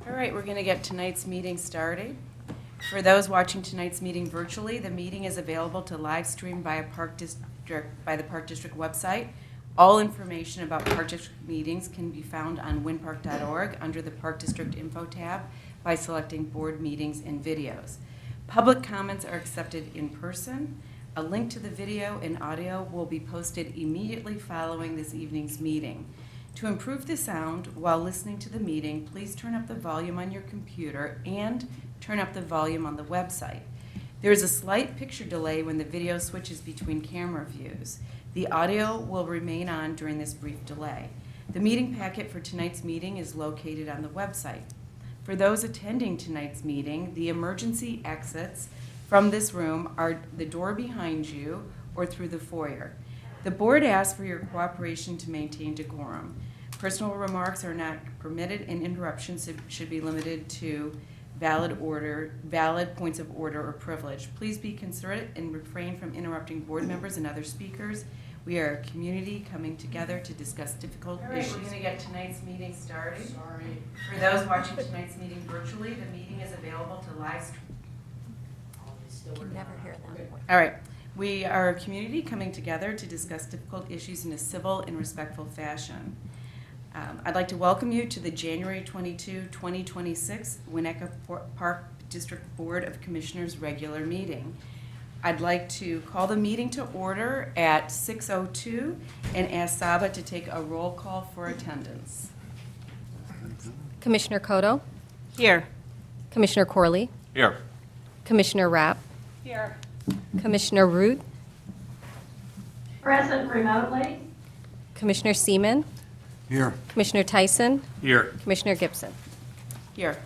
All right, we're going to get tonight's meeting started. For those watching tonight's meeting virtually, the meeting is available to live stream by the Park District website. All information about Park District meetings can be found on winpark.org under the Park District Info tab by selecting Board Meetings and Videos. Public comments are accepted in person. A link to the video and audio will be posted immediately following this evening's meeting. To improve the sound while listening to the meeting, please turn up the volume on your computer and turn up the volume on the website. There is a slight picture delay when the video switches between camera views. The audio will remain on during this brief delay. The meeting packet for tonight's meeting is located on the website. For those attending tonight's meeting, the emergency exits from this room are the door behind you or through the foyer. The board asks for your cooperation to maintain decorum. Personal remarks are not permitted and interruptions should be limited to valid points of order or privilege. Please be considerate and refrain from interrupting board members and other speakers. We are a community coming together to discuss difficult issues. We're going to get tonight's meeting started. Sorry. For those watching tonight's meeting virtually, the meeting is available to live stream. Can never hear them. All right. We are a community coming together to discuss difficult issues in a civil and respectful fashion. I'd like to welcome you to the January 22, 2026 Winnetka Park District Board of Commissioners regular meeting. I'd like to call the meeting to order at 6:02 and ask Saba to take a roll call for attendance. Commissioner Cotto? Here. Commissioner Corley? Here. Commissioner Rapp? Here. Commissioner Root? Present remotely. Commissioner Seaman? Here. Commissioner Tyson? Here. Commissioner Gibson? Here.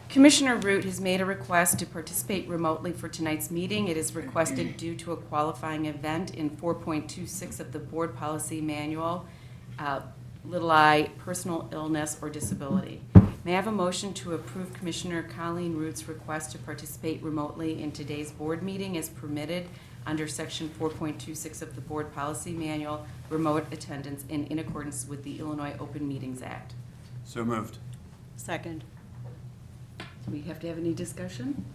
Commissioner Root has made a request to participate remotely for tonight's meeting. It is requested due to a qualifying event in 4.26 of the Board Policy Manual, little I, personal illness or disability. May I have a motion to approve Commissioner Colleen Root's request to participate remotely in today's board meeting as permitted under Section 4.26 of the Board Policy Manual, remote attendance, and in accordance with the Illinois Open Meetings Act? So moved. Second. Do we have to have any discussion?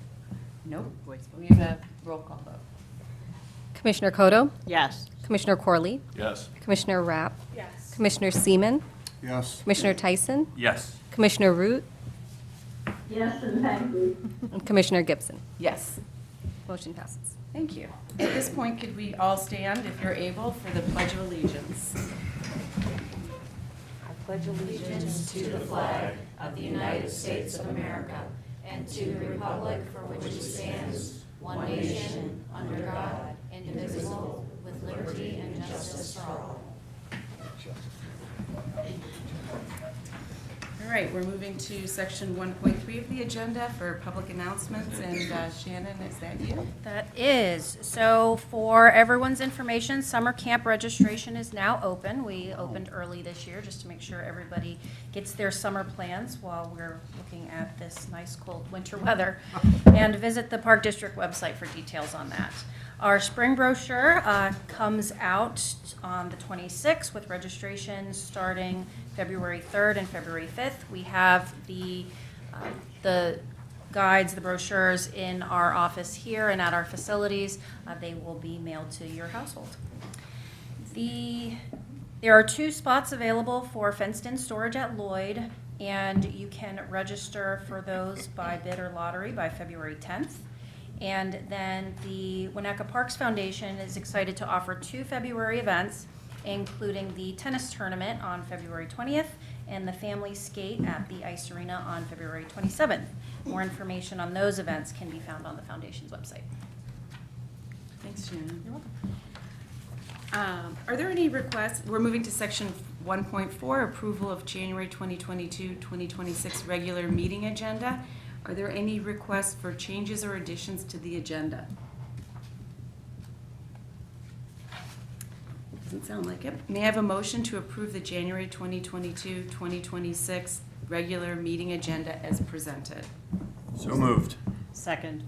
Nope. We have a roll call vote. Commissioner Cotto? Yes. Commissioner Corley? Yes. Commissioner Rapp? Yes. Commissioner Seaman? Yes. Commissioner Tyson? Yes. Commissioner Root? Yes, and thank you. And Commissioner Gibson? Yes. Motion passes. Thank you. At this point, could we all stand, if you're able, for the Pledge of Allegiance? I pledge allegiance to the flag of the United States of America and to the republic for which it stands, one nation, under God, indivisible, with liberty and justice for all. All right, we're moving to section 1.3 of the agenda for public announcements, and Shannon, is that you? That is. So for everyone's information, summer camp registration is now open. We opened early this year just to make sure everybody gets their summer plans while we're looking at this nice cold winter weather. And visit the Park District website for details on that. Our spring brochure comes out on the 26th with registration starting February 3rd and February 5th. We have the guides, the brochures in our office here and at our facilities. They will be mailed to your household. There are 2 spots available for fenced-in storage at Lloyd, and you can register for those by bid or lottery by February 10th. And then the Winnetka Parks Foundation is excited to offer 2 February events, including the tennis tournament on February 20th and the family skate at the Ice Arena on February 27th. More information on those events can be found on the foundation's website. Thanks, Shannon. You're welcome. Are there any requests? We're moving to section 1.4, approval of January 2022-2026 regular meeting agenda. Are there any requests for changes or additions to the agenda? Doesn't sound like it. May I have a motion to approve the January 2022-2026 regular meeting agenda as presented? So moved. Second.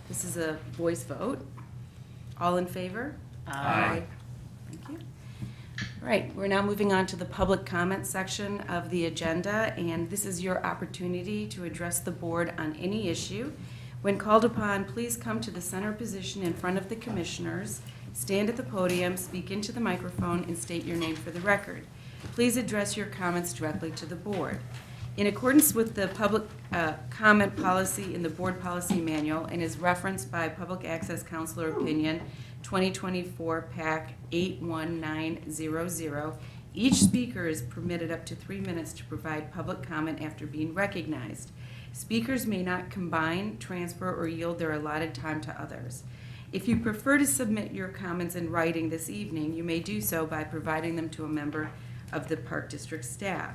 This is a voice vote. All in favor? Aye. Thank you. All right, we're now moving on to the public comment section of the agenda, and this is your opportunity to address the board on any issue. When called upon, please come to the center position in front of the commissioners, stand at the podium, speak into the microphone, and state your name for the record. Please address your comments directly to the board. In accordance with the public comment policy in the board policy manual and is referenced by Public Access Counselor Opinion 2024 PAC 81900, each speaker is permitted up to 3 minutes to provide public comment after being recognized. Speakers may not combine, transfer, or yield their allotted time to others. If you prefer to submit your comments in writing this evening, you may do so by providing them to a member of the Park District staff.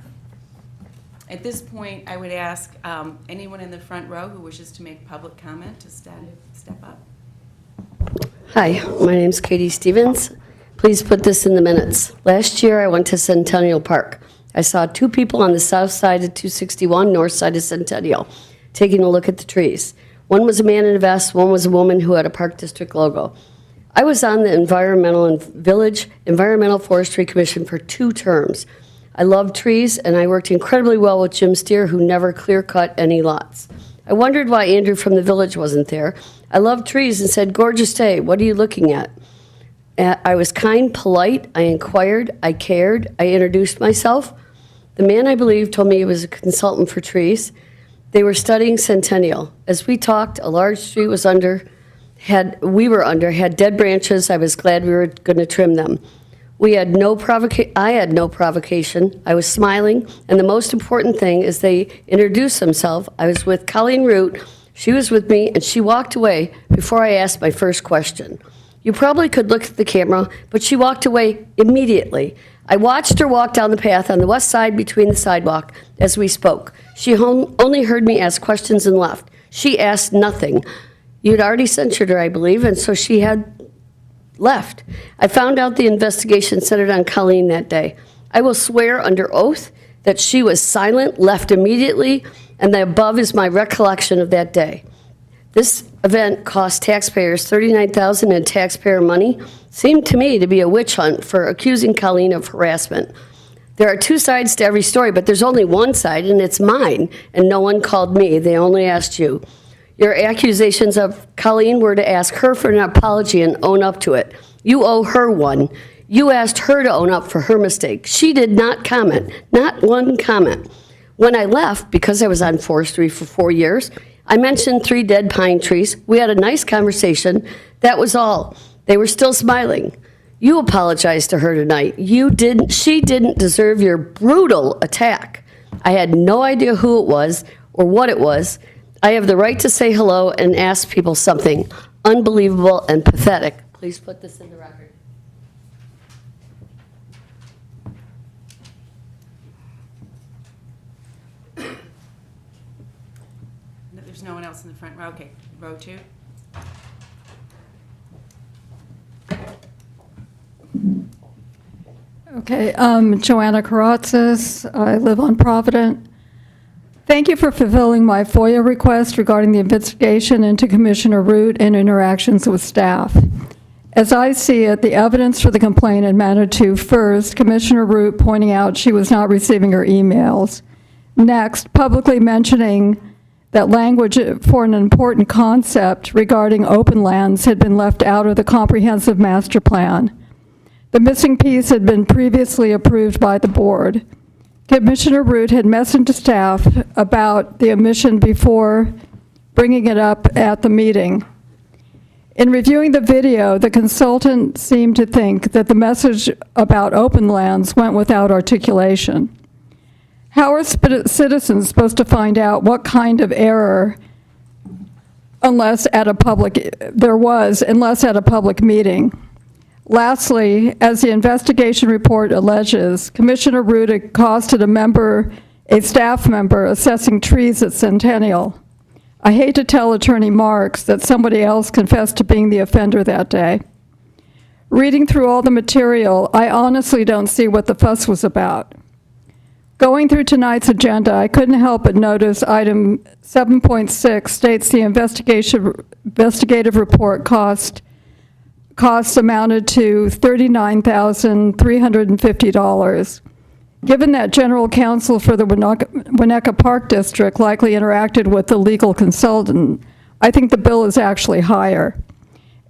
At this point, I would ask anyone in the front row who wishes to make public comment to step up. Hi, my name's Katie Stevens. Please put this in the minutes. Last year, I went to Centennial Park. I saw 2 people on the south side of 261, north side of Centennial, taking a look at the trees. One was a man in a vest, one was a woman who had a Park District logo. I was on the Environmental Forestry Commission for 2 terms. I love trees, and I worked incredibly well with Jim Steer, who never clear-cut any lots. I wondered why Andrew from the village wasn't there. I love trees and said, "Gorgeous day, what are you looking at?" I was kind, polite, I inquired, I cared, I introduced myself. The man, I believe, told me he was a consultant for trees. They were studying Centennial. As we talked, a large tree was had dead branches. I was glad we were going to trim them. I had no provocation. I was smiling, and the most important thing is they introduced themselves. I was with Colleen Root. She was with me, and she walked away before I asked my first question. You probably could look at the camera, but she walked away immediately. I watched her walk down the path on the west side between the sidewalk as we spoke. She only heard me ask questions and left. She asked nothing. You'd already censured her, I believe, and so she had left. I found out the investigation centered on Colleen that day. I will swear under oath that she was silent, left immediately, and the above is my recollection of that day. This event cost taxpayers $39,000 in taxpayer money. Seemed to me to be a witch hunt for accusing Colleen of harassment. There are 2 sides to every story, but there's only one side, and it's mine, and no one called me. They only asked you. Your accusations of Colleen were to ask her for an apology and own up to it. You owe her one. You asked her to own up for her mistake. She did not comment, not one comment. When I left, because I was on forestry for 4 years, I mentioned 3 dead pine trees. We had a nice conversation. That was all. They were still smiling. You apologized to her tonight. She didn't deserve your brutal attack. I had no idea who it was or what it was. I have the right to say hello and ask people something unbelievable and pathetic. Please put this in the record. There's no one else in the front row. Okay, row 2. Okay, Joanna Karatzis. I live on Provident. Thank you for fulfilling my FOIA request regarding the investigation into Commissioner Root and interactions with staff. As I see it, the evidence for the complaint amounted to, first, Commissioner Root pointing out she was not receiving her emails. Next, publicly mentioning that language for an important concept regarding open lands had been left out of the comprehensive master plan. The missing piece had been previously approved by the board. Commissioner Root had messaged staff about the omission before bringing it up at the meeting. In reviewing the video, the consultant seemed to think that the message about open lands went without articulation. How are citizens supposed to find out what kind of error unless at a public meeting? Lastly, as the investigation report alleges, Commissioner Root accosted a staff member assessing trees at Centennial. I hate to tell Attorney Marks that somebody else confessed to being the offender that day. Reading through all the material, I honestly don't see what the fuss was about. Going through tonight's agenda, I couldn't help but notice item 7.6 states the investigative report costs amounted to $39,350. Given that general counsel for the Winnetka Park District likely interacted with the legal consultant, I think the bill is actually higher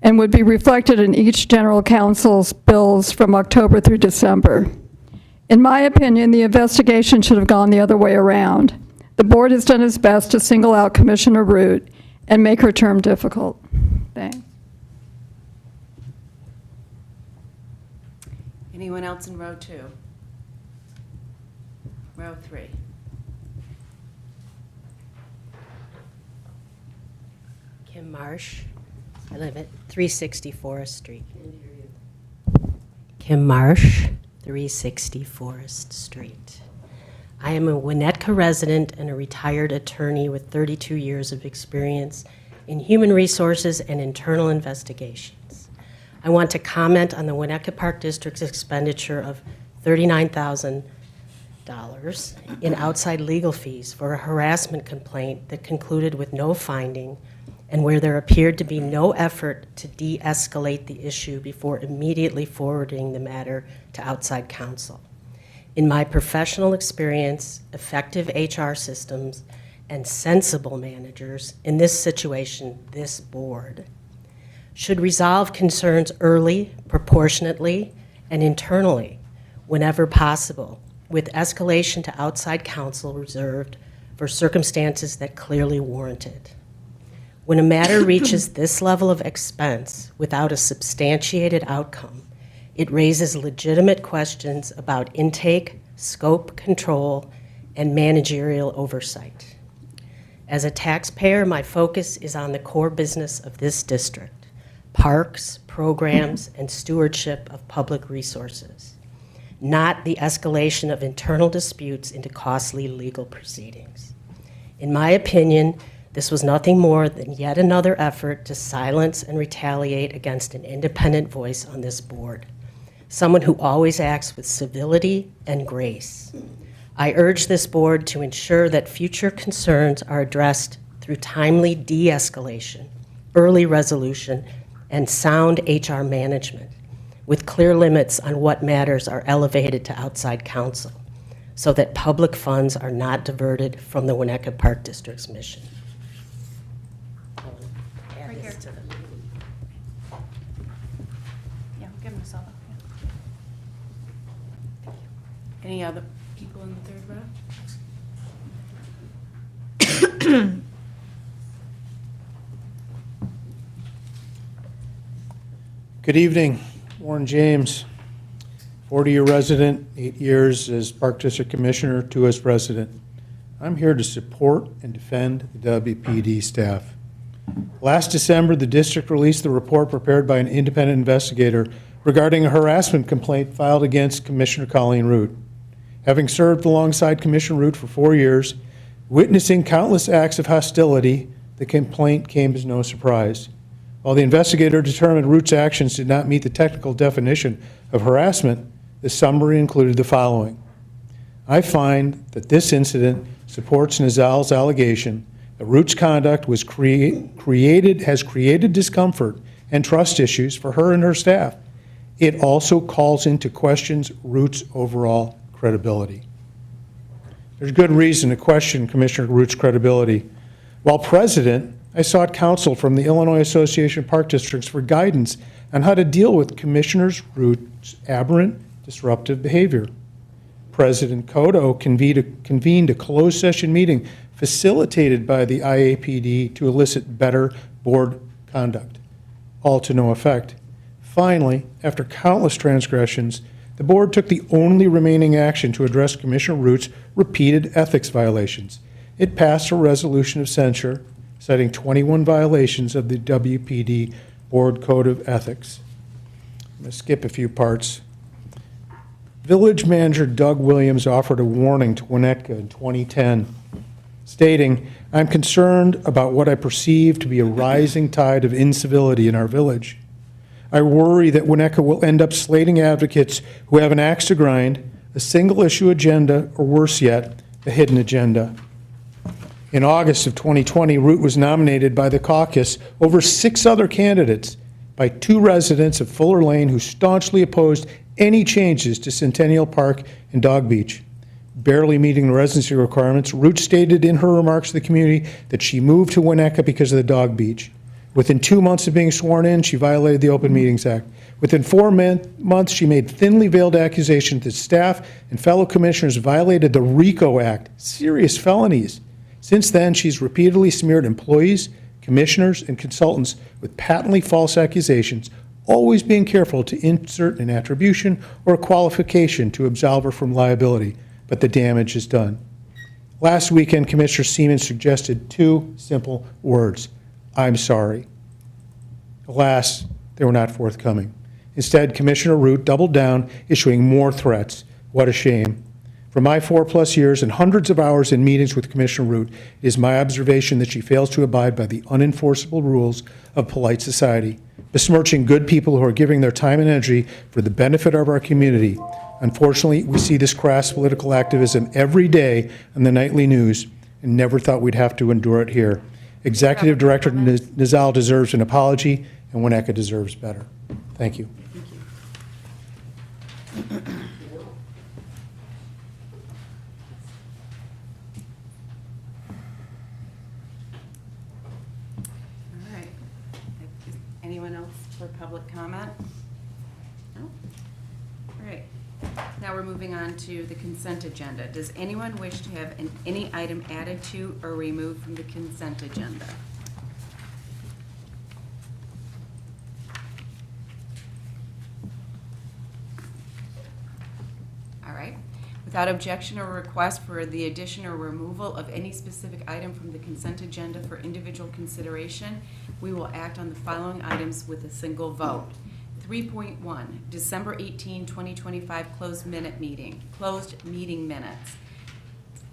and would be reflected in each general counsel's bills from October through December. In my opinion, the investigation should have gone the other way around. The board has done its best to single out Commissioner Root and make her term difficult. Thanks. Anyone else in row 2? Row 3. Kim Marsh. I live at 360 Forest Street. Kim Marsh, 360 Forest Street. I am a Winnetka resident and a retired attorney with 32 years of experience in human resources and internal investigations. I want to comment on the Winnetka Park District's expenditure of $39,000 in outside legal fees for a harassment complaint that concluded with no finding and where there appeared to be no effort to de-escalate the issue before immediately forwarding the matter to outside counsel. In my professional experience, effective HR systems and sensible managers in this situation, this board, should resolve concerns early, proportionately, and internally whenever possible, with escalation to outside counsel reserved for circumstances that clearly warrant it. When a matter reaches this level of expense without a substantiated outcome, it raises legitimate questions about intake, scope control, and managerial oversight. As a taxpayer, my focus is on the core business of this district: parks, programs, and stewardship of public resources, not the escalation of internal disputes into costly legal proceedings. In my opinion, this was nothing more than yet another effort to silence and retaliate against an independent voice on this board, someone who always acts with civility and grace. I urge this board to ensure that future concerns are addressed through timely de-escalation, early resolution, and sound HR management, with clear limits on what matters are elevated to outside counsel, so that public funds are not diverted from the Winnetka Park District's mission. Add Right this here. to the- Yeah, give him a solo. Any other people in the third row? Good evening, Warren James, 40-year resident, 8 years as Park District Commissioner, 2 as President. I'm here to support and defend the WPD staff. Last December, the district released the report prepared by an independent investigator regarding a harassment complaint filed against Commissioner Colleen Root. Having served alongside Commissioner Root for 4 years, witnessing countless acts of hostility The complaint came as no surprise. While the investigator determined Root's actions did not meet the technical definition of harassment, the summary included the following. I find that this incident supports Nizal's allegation that Root's conduct has created discomfort and trust issues for her and her staff. It also calls into questions Root's overall credibility. There's good reason to question Commissioner Root's credibility. While president, I sought counsel from the Illinois Association of Park Districts for guidance on how to deal with Commissioner Root's aberrant, disruptive behavior. President Kodo convened a closed session meeting facilitated by the IAPD to elicit better board conduct, all to no effect. Finally, after countless transgressions, the board took the only remaining action to address Commissioner Root's repeated ethics violations. It passed a resolution of censure citing 21 violations of the WPD Board Code of Ethics. I'm going to skip a few parts. Village Manager Doug Williams offered a warning to Winnetka in 2010, stating, "I'm concerned about what I perceive to be a rising tide of incivility in our village. I worry that Winnetka will end up slating advocates who have an axe to grind, a single-issue agenda, or worse yet, a hidden agenda." In August of 2020, Root was nominated by the caucus over 6 other candidates by 2 residents of Fuller Lane who staunchly opposed any changes to Centennial Park and Dog Beach. Barely meeting the residency requirements, Root stated in her remarks to the community that she moved to Winnetka because of the Dog Beach. Within 2 months of being sworn in, she violated the Open Meetings Act. Within 4 months, she made thinly veiled accusations that staff and fellow commissioners violated the RICO Act, serious felonies. Since then, she's repeatedly smeared employees, commissioners, and consultants with patently false accusations, always being careful to insert an attribution or a qualification to absolve her from liability, but the damage is done. Last weekend, Commissioner Seaman suggested 2 simple words: "I'm sorry." Alas, they were not forthcoming. Instead, Commissioner Root doubled down, issuing more threats. What a shame. For my 4+ years and hundreds of hours in meetings with Commissioner Root, it is my observation that she fails to abide by the unenforceable rules of polite society, besmirching good people who are giving their time and energy for the benefit of our community. Unfortunately, we see this crass political activism every day on the nightly news, and never thought we'd have to endure it here. Executive Director Nizal deserves an apology, and Winnetka deserves better. Thank you. All right. Anyone else for public comment? No? All right. Now we're moving on to the consent agenda. Does anyone wish to have any item added to or removed from the consent agenda? All right. Without objection or request for the addition or removal of any specific item from the consent agenda for individual consideration, we will act on the following items with a single vote. 3.1, December 18, 2025 closed meeting minutes.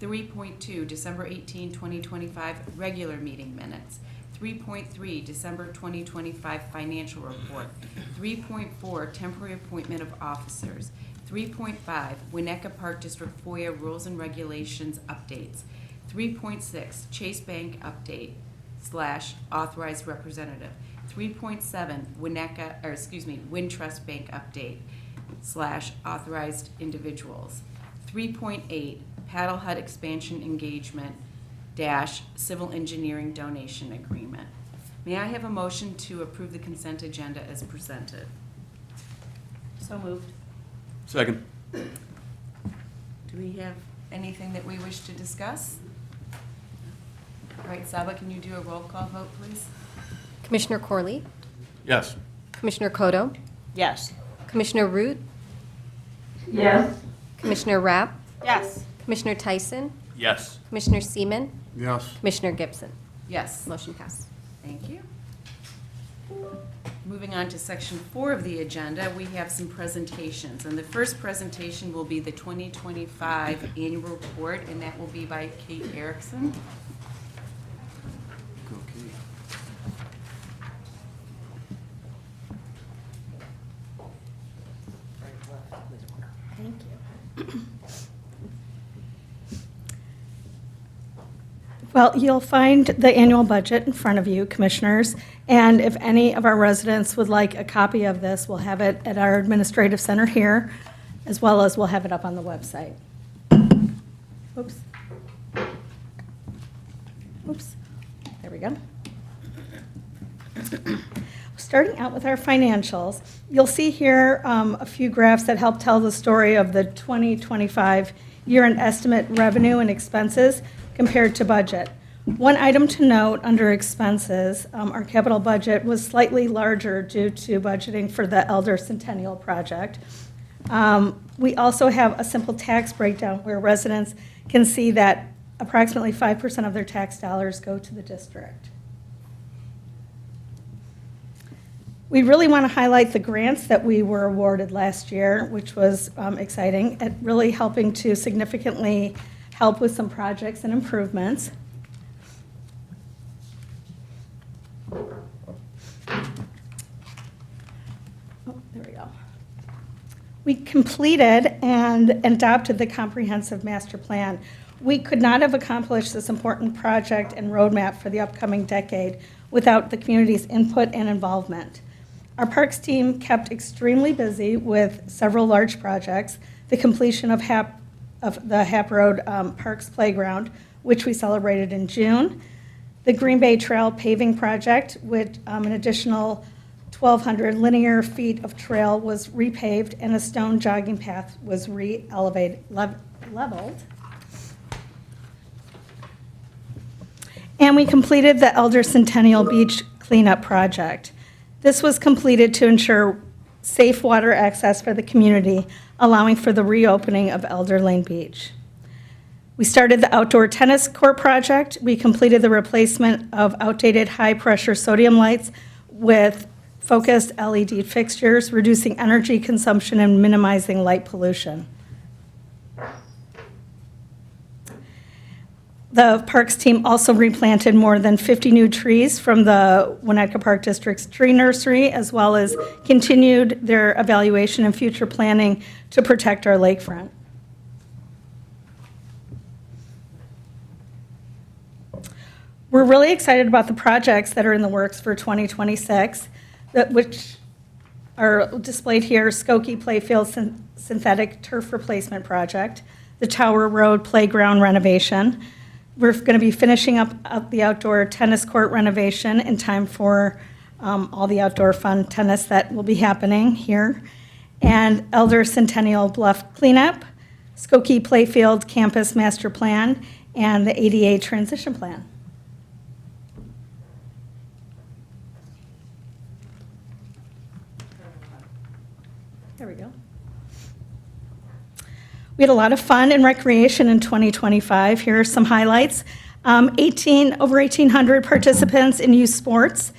3.2, December 18, 2025 regular meeting minutes. 3.3, December 2025 financial report. 3.4, temporary appointment of officers. 3.5, Winnetka Park District FOIA rules and regulations updates. 3.6, Chase Bank update / authorized representative. 3.7, Wintrust Bank update / authorized individuals. 3.8, Paddle Hut expansion engagement / civil engineering donation agreement. May I have a motion to approve the consent agenda as presented? So moved. Second. Do we have anything that we wish to discuss? All right, Saba, can you do a roll call vote, please? Commissioner Corley, Yes. Commissioner Kodo, Yes. Commissioner Root, Yes. Commissioner Rapp, Yes. Commissioner Tyson, Yes. Commissioner Seaman, Yes. Commissioner Gibson. Yes. Motion passed. Thank you. Moving on to section 4 of the agenda, we have some presentations. And the first presentation will be the 2025 annual report, and that will be by Kate Erickson. Thank you. Well, you'll find the annual budget in front of you, Commissioners, and if any of our residents would like a copy of this, we'll have it at our administrative center here, as well as we'll have it up on the website. Oops. Oops. There we go. Starting out with our financials, you'll see here a few graphs that help tell the story of the 2025 year-end estimate revenue and expenses compared to budget. One item to note under expenses, our capital budget was slightly larger due to budgeting for the Elder Centennial Project. We also have a simple tax breakdown where residents can see that approximately 5% of their tax dollars go to the district. We really want to highlight the grants that we were awarded last year, which was exciting, and really helping to significantly help with some projects and improvements. Oh, there we go. We completed and adopted the comprehensive master plan. We could not have accomplished this important project and roadmap for the upcoming decade without the community's input and involvement. Our parks team kept extremely busy with several large projects, the completion of the Hap Road Parks Playground, which we celebrated in June, the Green Bay Trail paving project, with an additional 1,200 linear feet of trail was repaved and a stone jogging path was leveled. And we completed the Elder Centennial Beach cleanup project. This was completed to ensure safe water access for the community, allowing for the reopening of Elder Lane Beach. We started the outdoor tennis court project. We completed the replacement of outdated high-pressure sodium lights with focused LED fixtures, reducing energy consumption and minimizing light pollution. The Parks team also replanted more than 50 new trees from the Winnetka Park District's tree nursery, as well as continued their evaluation and future planning to protect our lakefront. We're really excited about the projects that are in the works for 2026, which are displayed here: Skokie Playfield Synthetic Turf Replacement Project, the Tower Road Playground renovation. We're going to be finishing up the outdoor tennis court renovation in time for all the outdoor fun tennis that will be happening here. And Elder Centennial Bluff cleanup, Skokie Playfield Campus Master Plan, and the ADA Transition Plan. There we go. We had a lot of fun and recreation in 2025. Here are some highlights. Over 1,800 participants in youth sports,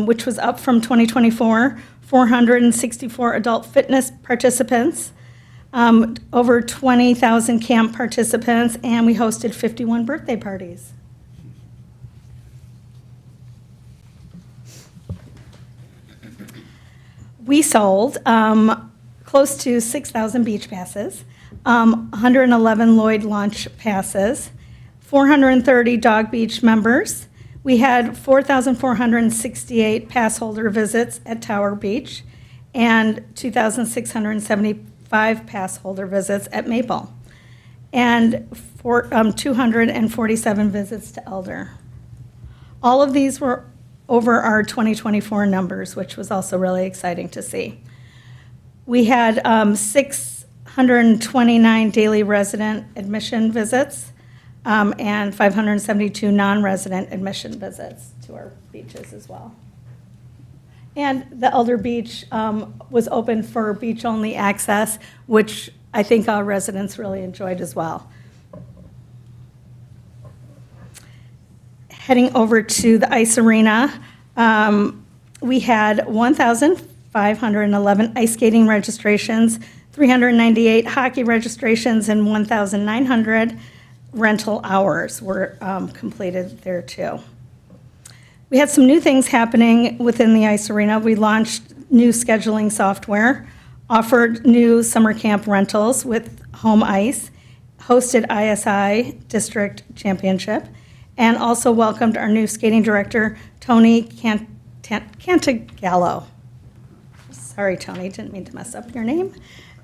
which was up from 2024. 464 adult fitness participants, over 20,000 camp participants, and we hosted 51 birthday parties. We sold close to 6,000 beach passes, 111 Lloyd launch passes, 430 Dog Beach members. We had 4,468 pass holder visits at Tower Beach and 2,675 pass holder visits at Maple, and 247 visits to Elder. All of these were over our 2024 numbers, which was also really exciting to see. We had 629 daily resident admission visits and 572 non-resident admission visits to our beaches as well. And the Elder Beach was open for beach-only access, which I think our residents really enjoyed as well. Heading over to the ice arena, we had 1,511 ice skating registrations, 398 hockey registrations, and 1,900 rental hours were completed there too. We had some new things happening within the ice arena. We launched new scheduling software, offered new summer camp rentals with home ice, hosted ISI District Championship, and also welcomed our new skating director, Tony Cantagallo. Sorry, Tony, didn't mean to mess up your name.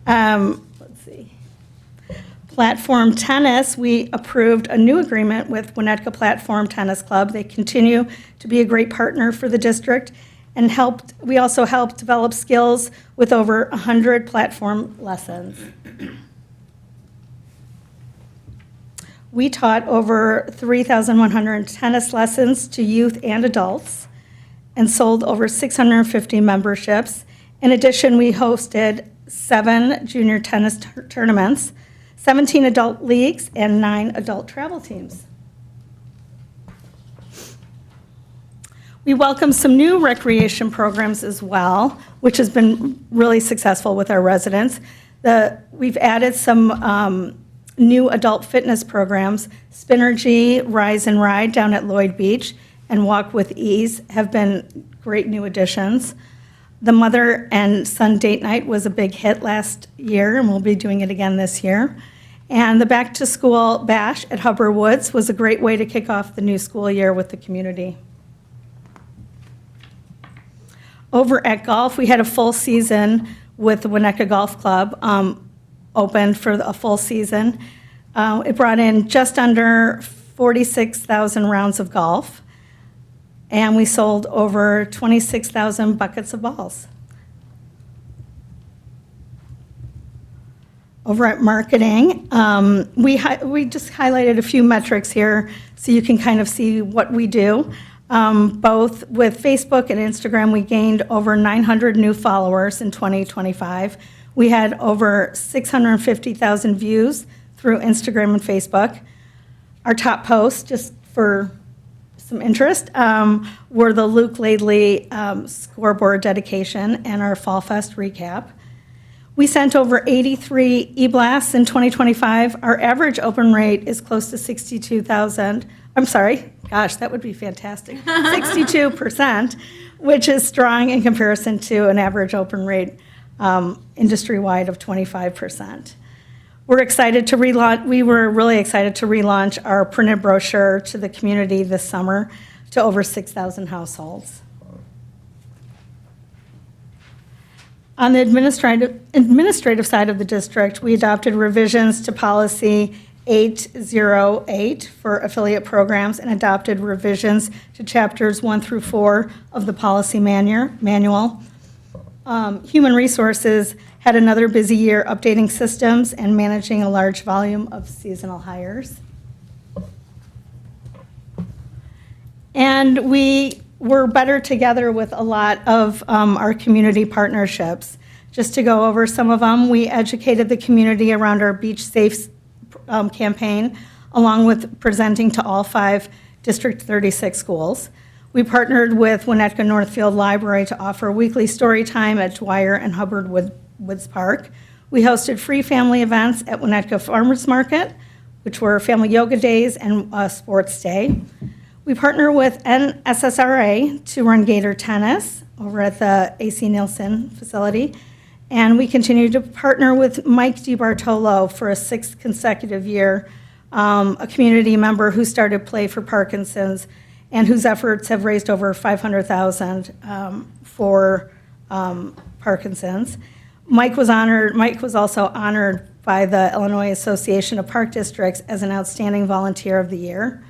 Let's see. Platform tennis, we approved a new agreement with Winnetka Platform Tennis Club. They continue to be a great partner for the district and we also helped develop skills with over 100 platform lessons. We taught over 3,100 tennis lessons to youth and adults and sold over 650 memberships. In addition, we hosted 7 junior tennis tournaments, 17 adult leagues, and 9 adult travel teams. We welcome some new recreation programs as well, which has been really successful with our residents. We've added some new adult fitness programs. Spinergy, Rise and Ride down at Lloyd Beach, and Walk with Ease have been great new additions. The mother and son date night was a big hit last year, and we'll be doing it again this year. And the back to school bash at Hubbard Woods was a great way to kick off the new school year with the community. Over at golf, we had a full season with the Winnetka Golf Club open for a full season. It brought in just under 46,000 rounds of golf, and we sold over 26,000 buckets of balls. Over at marketing, we just highlighted a few metrics here so you can kind of see what we do. Both with Facebook and Instagram, we gained over 900 new followers in 2025. We had over 650,000 views through Instagram and Facebook. Our top posts, just for some interest, were the Luke Laidley scoreboard dedication and our Fall Fest recap. We sent over 83 e-blasts in 2025. Our average open rate is close to 62,000. I'm sorry, gosh, that would be fantastic. 62%, which is strong in comparison to an average open rate industry-wide of 25%. We were really excited to relaunch our printed brochure to the community this summer to over 6,000 households. On the administrative side of the district, we adopted revisions to policy 808 for affiliate programs and adopted revisions to chapters 1 through 4 of the policy manual. Human Resources had another busy year updating systems and managing a large volume of seasonal hires. And we were better together with a lot of our community partnerships. Just to go over some of them, we educated the community around our Beach Safe campaign, along with presenting to all 5 District 36 schools. We partnered with Winnetka Northfield Library to offer weekly story time at Dwyer and Hubbard Woods Park. We hosted free family events at Winnetka Farmers Market, which were family yoga days and a sports day. We partner with NSSRA to run Gator Tennis over at the AC Nielsen facility. And we continue to partner with Mike DiBartolo for a 6th consecutive year, a community member who started Play for Parkinson's and whose efforts have raised over $500,000 for Parkinson's. Mike was also honored by the Illinois Association of Park Districts as an Outstanding Volunteer of the Year.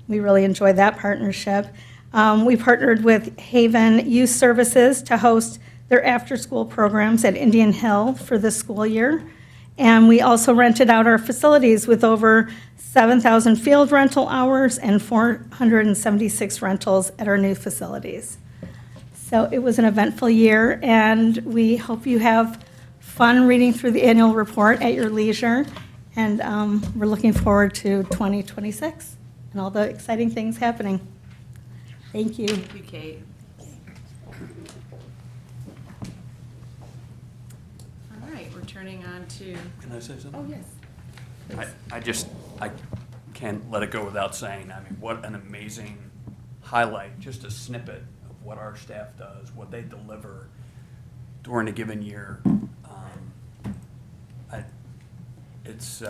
We really enjoyed that partnership. We partnered with Haven Youth Services to host their after-school programs at Indian Hill for this school year. And we also rented out our facilities with over 7,000 field rental hours and 476 rentals at our new facilities. So it was an eventful year, and we hope you have fun reading through the annual report at your leisure. And we're looking forward to 2026 and all the exciting things happening. Thank you. Thank you, Kate. All right, we're turning on to, Can I say something? oh, yes. I can't let it go without saying, I mean, what an amazing highlight just a snippet of what our staff does, what they deliver during a given year. It's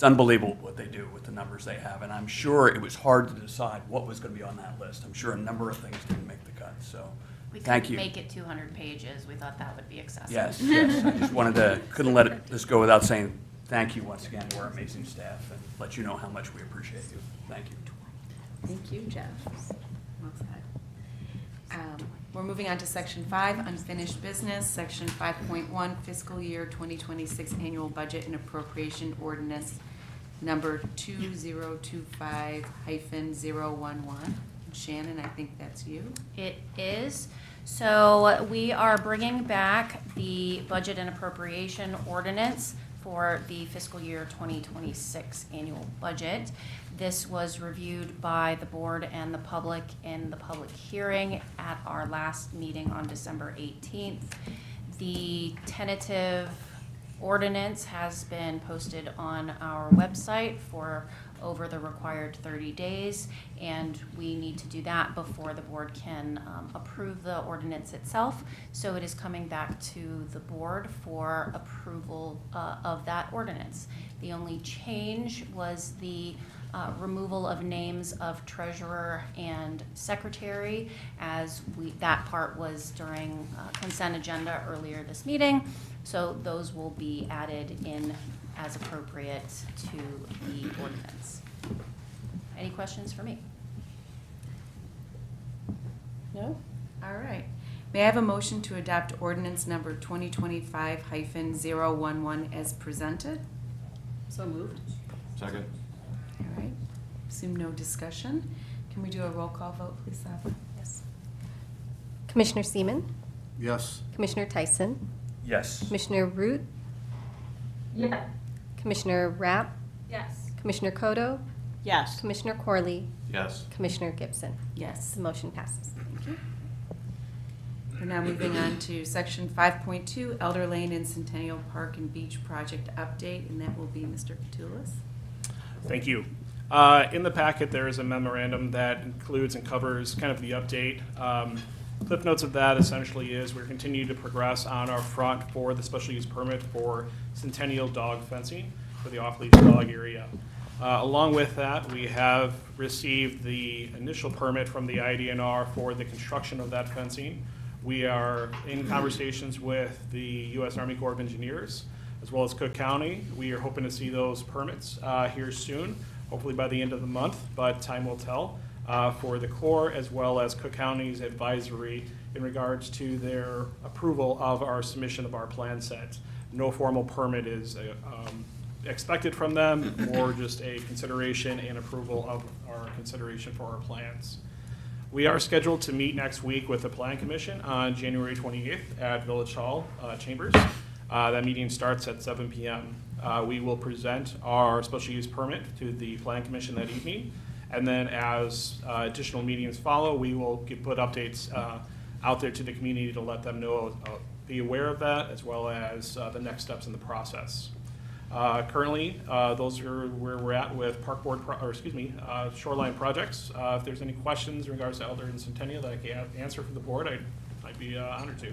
unbelievable what they do with the numbers they have, and I'm sure it was hard to decide what was going to be on that list. I'm sure a number of things didn't make the cut, so We thank couldn't you. make it 200 pages. We thought that would be excessive. Yes, yes, I just wanted to, couldn't let this go without saying thank you once again to our amazing staff and let you know how much we appreciate you. Thank you. Thank you, Jeff. Well said. We're moving on to Section 5, Unfinished Business, Section 5.1, Fiscal Year 2026 Annual Budget and Appropriation Ordinance Number 2025-011. Shannon, I think that's you. It is. So we are bringing back the budget and appropriation ordinance for the fiscal year 2026 annual budget. This was reviewed by the board and the public in the public hearing at our last meeting on December 18th. The tentative ordinance has been posted on our website for over the required 30 days, and we need to do that before the board can approve the ordinance itself. So it is coming back to the board for approval of that ordinance. The only change was the removal of names of treasurer and secretary, as that part was during consent agenda earlier this meeting. So those will be added in as appropriate to the ordinance. Any questions for me? No? All right. May I have a motion to adopt ordinance number 2025-011 as presented? So moved. Second. All right. Assume no discussion. Can we do a roll call vote, please, Saba? Yes. Commissioner Seaman, Yes. Commissioner Tyson, Yes. Commissioner Root, Yes. Commissioner Rapp, Yes. Commissioner Kodo, Yes. Commissioner Corley, Yes. Commissioner Gibson. Yes. The motion passes. Thank you. We're now moving on to Section 5.2, Elder Lane and Centennial Park and Beach Project Update, and that will be Mr. Katulis. Thank you. In the packet, there is a memorandum that includes and covers kind of the update. Cliff notes of that essentially is we're continuing to progress on our front for the special use permit for Centennial dog fencing for the off-leash dog area. Along with that, we have received the initial permit from the IDNR for the construction of that fencing. We are in conversations with the U.S. Army Corps of Engineers as well as Cook County. We are hoping to see those permits here soon, hopefully by the end of the month, but time will tell, for the Corps as well as Cook County's advisory in regards to their approval of our submission of our plan set. No formal permit is expected from them, or just a consideration and approval of our consideration for our plans. We are scheduled to meet next week with the Plan Commission on January 28th at Village Hall Chambers. That meeting starts at 7 p.m. We will present our special use permit to the Plan Commission that evening, and then as additional meetings follow, we will put updates out there to the community to let them know, be aware of that, as well as the next steps in the process. Currently, those are where we're at with shoreline projects. If there's any questions in regards to Elder and Centennial that I can answer for the board, I'd be honored to.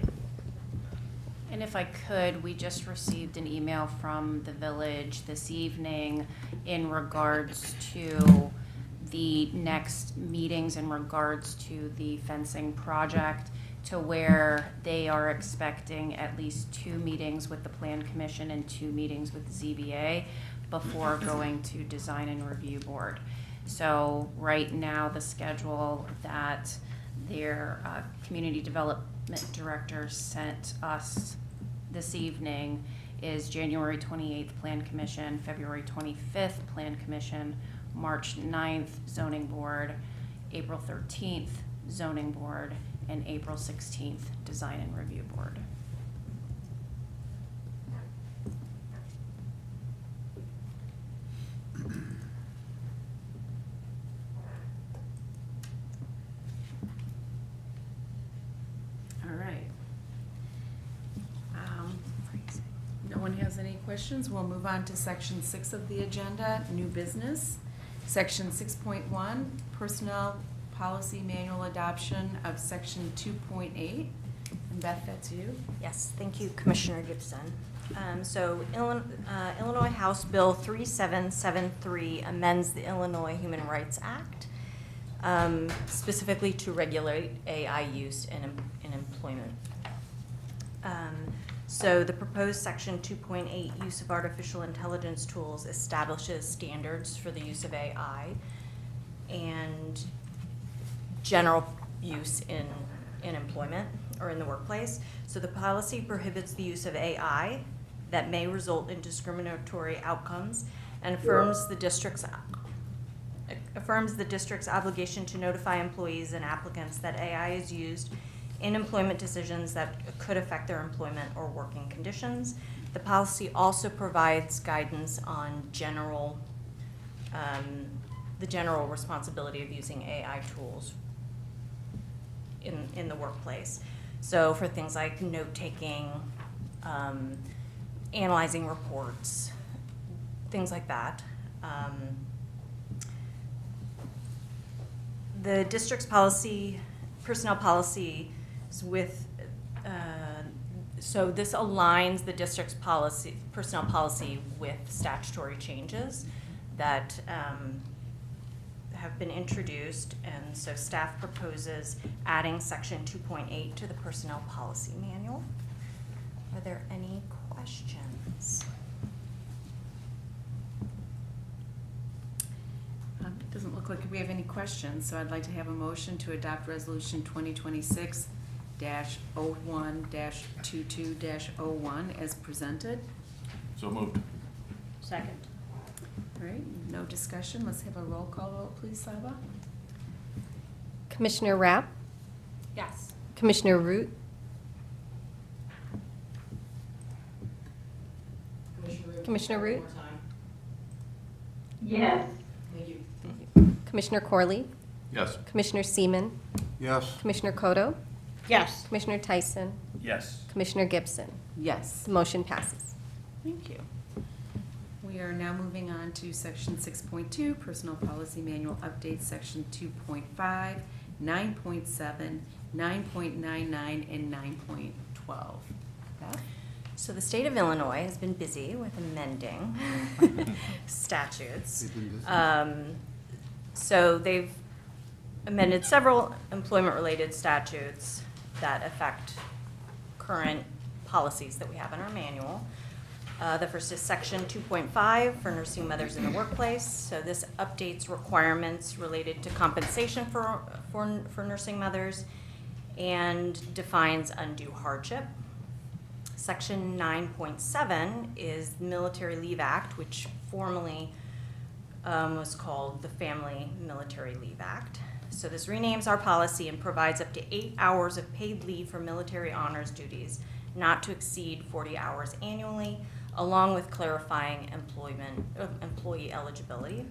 And if I could, we just received an email from the village this evening in regards to the next meetings in regards to the fencing project, to where they are expecting at least 2 meetings with the Plan Commission and 2 meetings with the ZBA before going to Design and Review Board. So right now, the schedule that their Community Development Director sent us this evening is January 28th Plan Commission, February 25th Plan Commission, March 9th Zoning Board, April 13th Zoning Board, and April 16th Design and Review Board. All right. No one has any questions. We'll move on to Section 6 of the agenda, New Business. Section 6.1, Personnel policy manual adoption of section 2.8. And Beth, that's you. Yes, thank you, Commissioner Gibson. Illinois House Bill 3773 amends the Illinois Human Rights Act, specifically to regulate AI use in employment. So the proposed section 2.8, use of artificial intelligence tools, establishes standards for the use of AI and general use in employment or in the workplace. So the policy prohibits the use of AI that may result in discriminatory outcomes and affirms the district's obligation to notify employees and applicants that AI is used in employment decisions that could affect their employment or working conditions. The policy also provides guidance on the general responsibility of using AI tools in the workplace. So for things like note-taking, analyzing reports, things like that. The district's personnel policy is with, so this aligns the district's personnel policy with statutory changes that have been introduced, and so staff proposes adding section 2.8 to the personnel policy manual. Are there any questions? It doesn't look like we have any questions, so I'd like to have a motion to adopt resolution 2026-01-22-01 as presented. So moved. Second. All right, no discussion. Let's have a roll call vote, please, Saba. Commissioner Rapp, Yes. Commissioner Root, Commissioner Root, Yes. Commissioner Corley, Yes. Commissioner Seaman, Yes. Commissioner Kodo, Yes. Commissioner Tyson, Yes. Commissioner Gibson. Yes. The motion passes. Thank you. We are now moving on to section 6.2, Personnel Policy Manual Update, section 2.5, 9.7, 9.99, and 9.12. Beth? So the state of Illinois has been busy with amending statutes. So they've amended several employment-related statutes that affect current policies that we have in our manual. The first is section 2.5 for nursing mothers in the workplace. So this updates requirements related to compensation for nursing mothers and defines undue hardship. Section 9.7 is the Military Leave Act, which formerly was called the Family Military Leave Act. So this renames our policy and provides up to 8 hours of paid leave for military honors duties, not to exceed 40 hours annually, along with clarifying employee eligibility.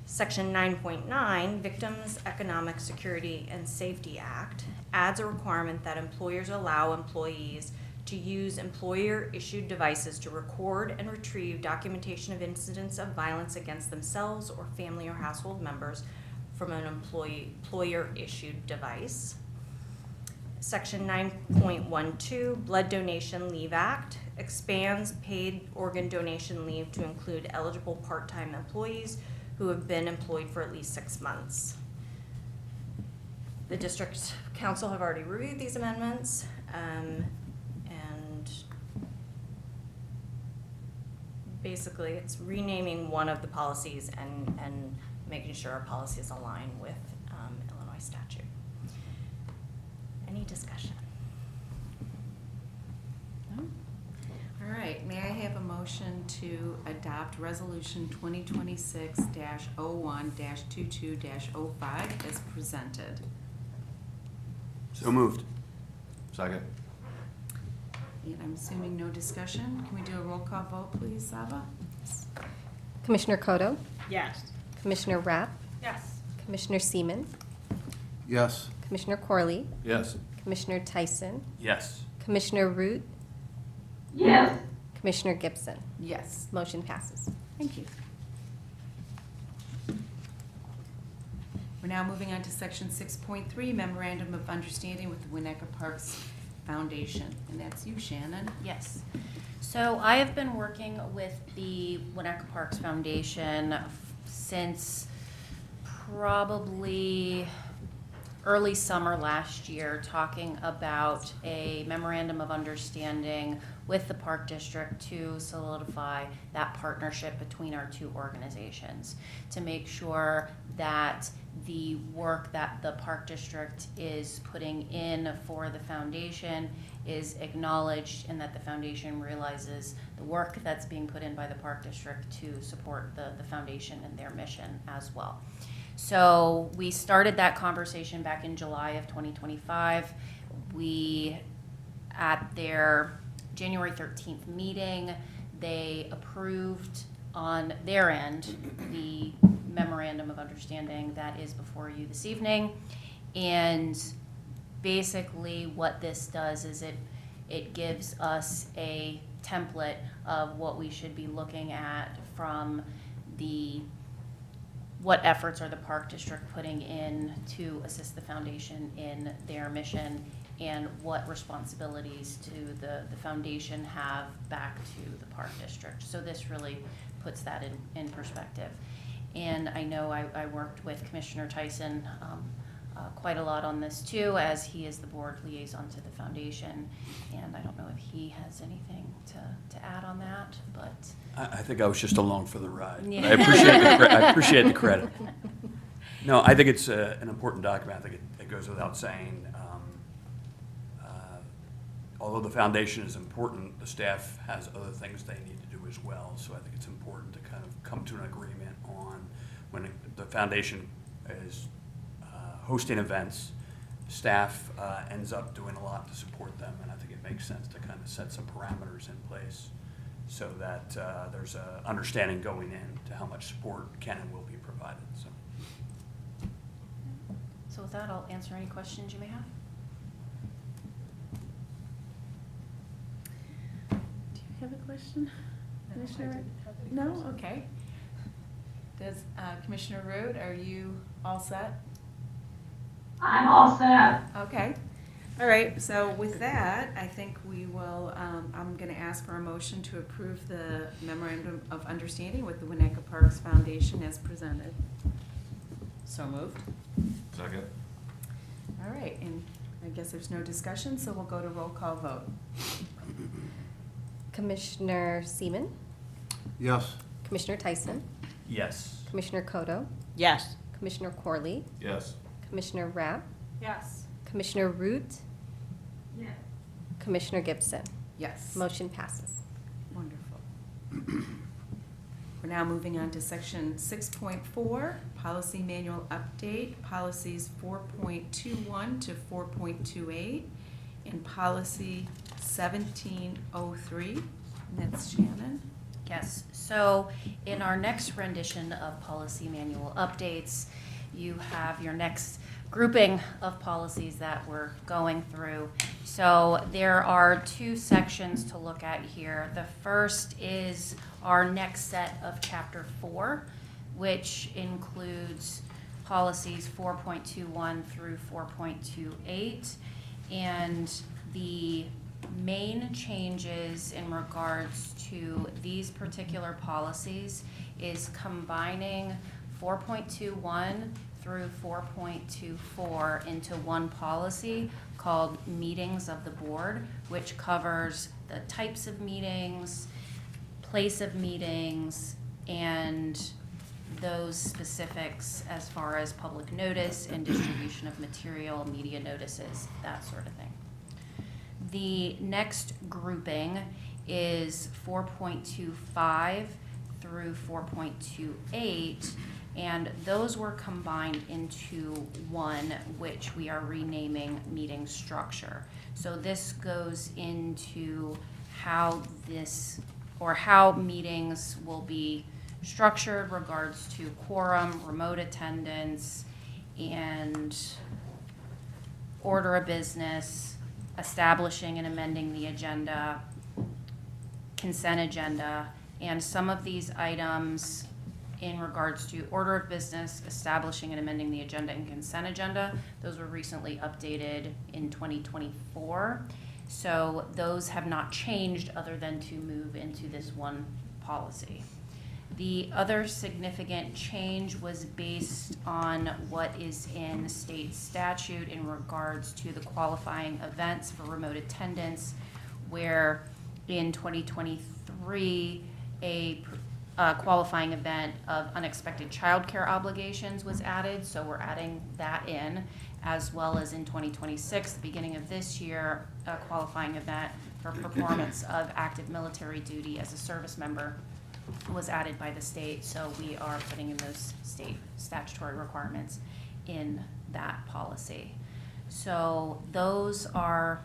Section 9.9, Victims Economic Security and Safety Act, adds a requirement that employers allow employees to use employer-issued devices to record and retrieve documentation of incidents of violence against themselves or family or household members from an employer-issued device. Section 9.12, Blood Donation Leave Act, expands paid organ donation leave to include eligible part-time employees who have been employed for at least 6 months. The district council have already reviewed these amendments, and basically it's renaming one of the policies and making sure our policies align with Illinois statute. Any discussion? No? All right, may I have a motion to adopt resolution 2026-01-22-05 as presented? So moved. Second. And I'm assuming no discussion. Can we do a roll call vote, please, Saba? Commissioner Kodo, Yes. Commissioner Rapp, Yes. Commissioner Seaman, Yes. Commissioner Corley, Yes. Commissioner Tyson, Yes. Commissioner Root, Yes. Commissioner Gibson. Yes. Motion passes. Thank you. We're now moving on to section 6.3, memorandum of understanding with the Winnetka Parks Foundation. And that's you, Shannon. Yes. So I have been working with the Winnetka Parks Foundation since probably early summer last year, talking about a memorandum of understanding with the Park District to solidify that partnership between our two organizations, to make sure that the work that the Park District is putting in for the foundation is acknowledged, and that the foundation realizes the work that's being put in by the Park District to support the foundation and their mission as well. So we started that conversation back in July of 2025. We, at their January 13th meeting, they approved on their end the memorandum of understanding that is before you this evening. And basically what this does is it gives us a template of what we should be looking at from what efforts are the Park District putting in to assist the foundation in their mission, and what responsibilities do the foundation have back to the Park District. So this really puts that in perspective. And I know I worked with Commissioner Tyson quite a lot on this too, as he is the board liaison to the foundation. And I don't know if he has anything to add on that, but. I think I was just along for the ride. But Yeah. I appreciate the credit. No, I think it's an important document. I think it goes without saying. Although the foundation is important, the staff has other things they need to do as well. So I think it's important to kind of come to an agreement on when the foundation is hosting events, staff ends up doing a lot to support them, and I think it makes sense to kind of set some parameters in place so that there's an understanding going in to how much support can and will be provided. So with that, I'll answer any questions you may have. Do you have a question, Commissioner? No? Okay. Does Commissioner Root, are you all set? I'm all set. Okay. All right, so with that, I think we will, I'm going to ask for a motion to approve the memorandum of understanding with the Winnetka Parks Foundation as presented. So moved. Second. All right, and I guess there's no discussion, so we'll go to roll call vote. Commissioner Seaman, Yes. Commissioner Tyson, Yes. Commissioner Kodo, Yes. Commissioner Corley, Yes. Commissioner Rapp, Yes. Commissioner Root, Yes. Commissioner Gibson. Yes. Motion passes. Wonderful. We're now moving on to section 6.4, policy manual update, policies 4.21 to 4.28, and policy 1703, and that's Shannon. Yes, so in our next rendition of policy manual updates, you have your next grouping of policies that we're going through. So there are two sections to look at here. The first is our next set of Chapter 4, which includes policies 4.21 through 4.28. And the main changes in regards to these particular policies is combining 4.21 through 4.24 into one policy called Meetings of the Board, which covers the types of meetings, place of meetings, and those specifics as far as public notice and distribution of material, media notices, that sort of thing. The next grouping is 4.25 through 4.28, and those were combined into one, which we are renaming meeting structure. So this goes into how how meetings will be structured regards to quorum, remote attendance, and order of business, establishing and amending the agenda, consent agenda, and some of these items in regards to order of business, establishing and amending the agenda and consent agenda. Those were recently updated in 2024. So those have not changed other than to move into this one policy. The other significant change was based on what is in state statute in regards to the qualifying events for remote attendance, where in 2023, a qualifying event of unexpected childcare obligations was added, so we're adding that in, as well as in 2026, the beginning of this year, a qualifying event for performance of active military duty as a service member was added by the state, so we are putting in those state statutory requirements in that policy. So those are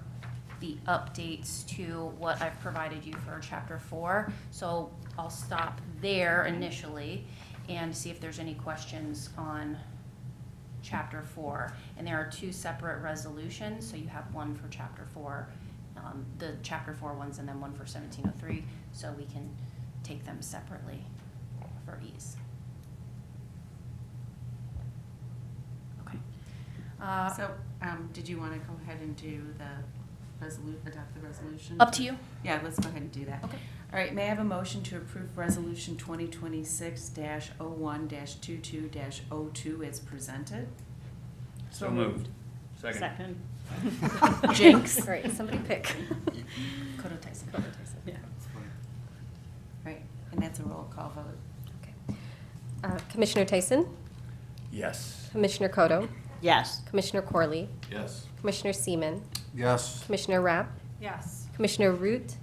the updates to what I've provided you for Chapter 4. So I'll stop there initially and see if there's any questions on Chapter 4. And there are 2 separate resolutions, so you have one for Chapter 4, the Chapter 4 ones, and then one for 1703, so we can take them separately for ease. Okay. So, did you want to go ahead and do the adopt the resolution? Up to you. Yeah, let's go ahead and do that. Okay. All right, may I have a motion to approve Resolution 2026-01-22-02 as presented? So moved. Second. Jinx. All right, somebody pick. Kodo Tyson. Yeah. Right, and that's a roll call vote. Okay. Commissioner Tyson, Yes. Commissioner Kodo, Yes. Commissioner Corley, Yes. Commissioner Seaman, Yes. Commissioner Rapp, Yes. Commissioner Root,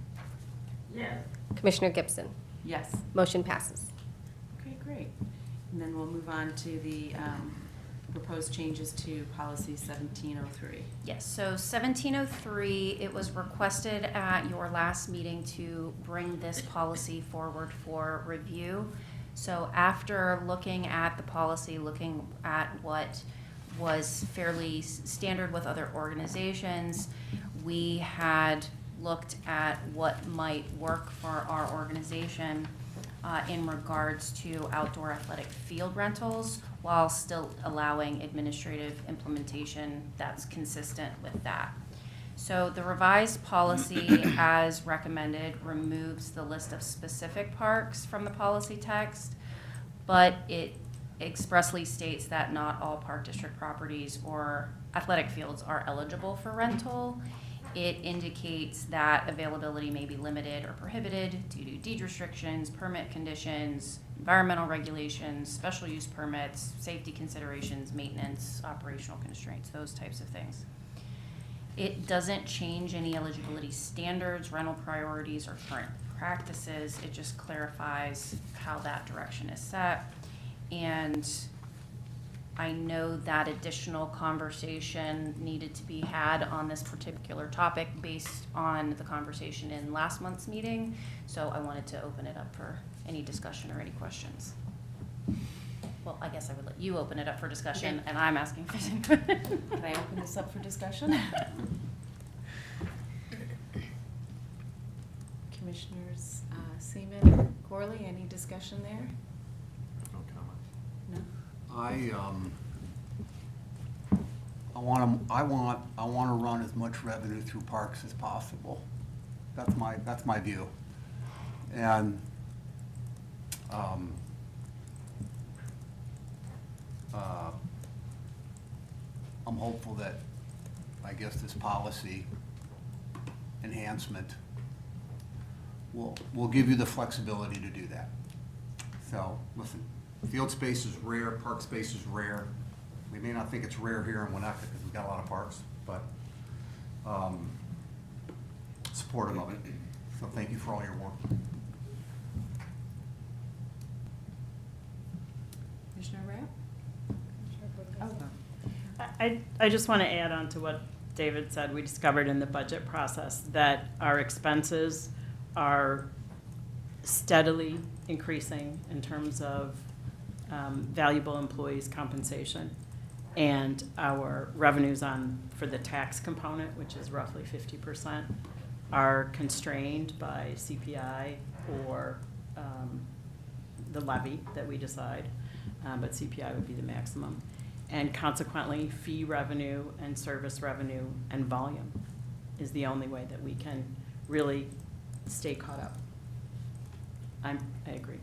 Yes. Commissioner Gibson. Yes. Motion passes. Okay, great. And then we'll move on to the proposed changes to policy 1703. Yes, so 1703, it was requested at your last meeting to bring this policy forward for review. So after looking at the policy, looking at what was fairly standard with other organizations, we had looked at what might work for our organization in regards to outdoor athletic field rentals, while still allowing administrative implementation that's consistent with that. So the revised policy, as recommended, removes the list of specific parks from the policy text, but it expressly states that not all park district properties or athletic fields are eligible for rental. It indicates that availability may be limited or prohibited due to deed restrictions, permit conditions, environmental regulations, special use permits, safety considerations, maintenance, operational constraints, those types of things. It doesn't change any eligibility standards, rental priorities, or current practices. It just clarifies how that direction is set. And I know that additional conversation needed to be had on this particular topic based on the conversation in last month's meeting. So I wanted to open it up for any discussion or any questions. Well, I guess I would let you open it up for discussion, and I'm asking for input. Can I open this up for discussion? Commissioners Seaman or Corley, any discussion there? No comment. No? I want to run as much revenue through parks as possible. That's my view. And I'm hopeful that, I guess, this policy enhancement will give you the flexibility to do that. So, listen, field space is rare, park space is rare. We may not think it's rare here in Winnetka because we've got a lot of parks, but supportive of it. So thank you for all your work. Commissioner Rapp? I just want to add on to what David said. We discovered in the budget process that our expenses are steadily increasing in terms of valuable employees' compensation. And our revenues for the tax component, which is roughly 50%, are constrained by CPI or the levy that we decide, but CPI would be the maximum. And consequently, fee revenue and service revenue and volume is the only way that we can really stay caught up. I agree.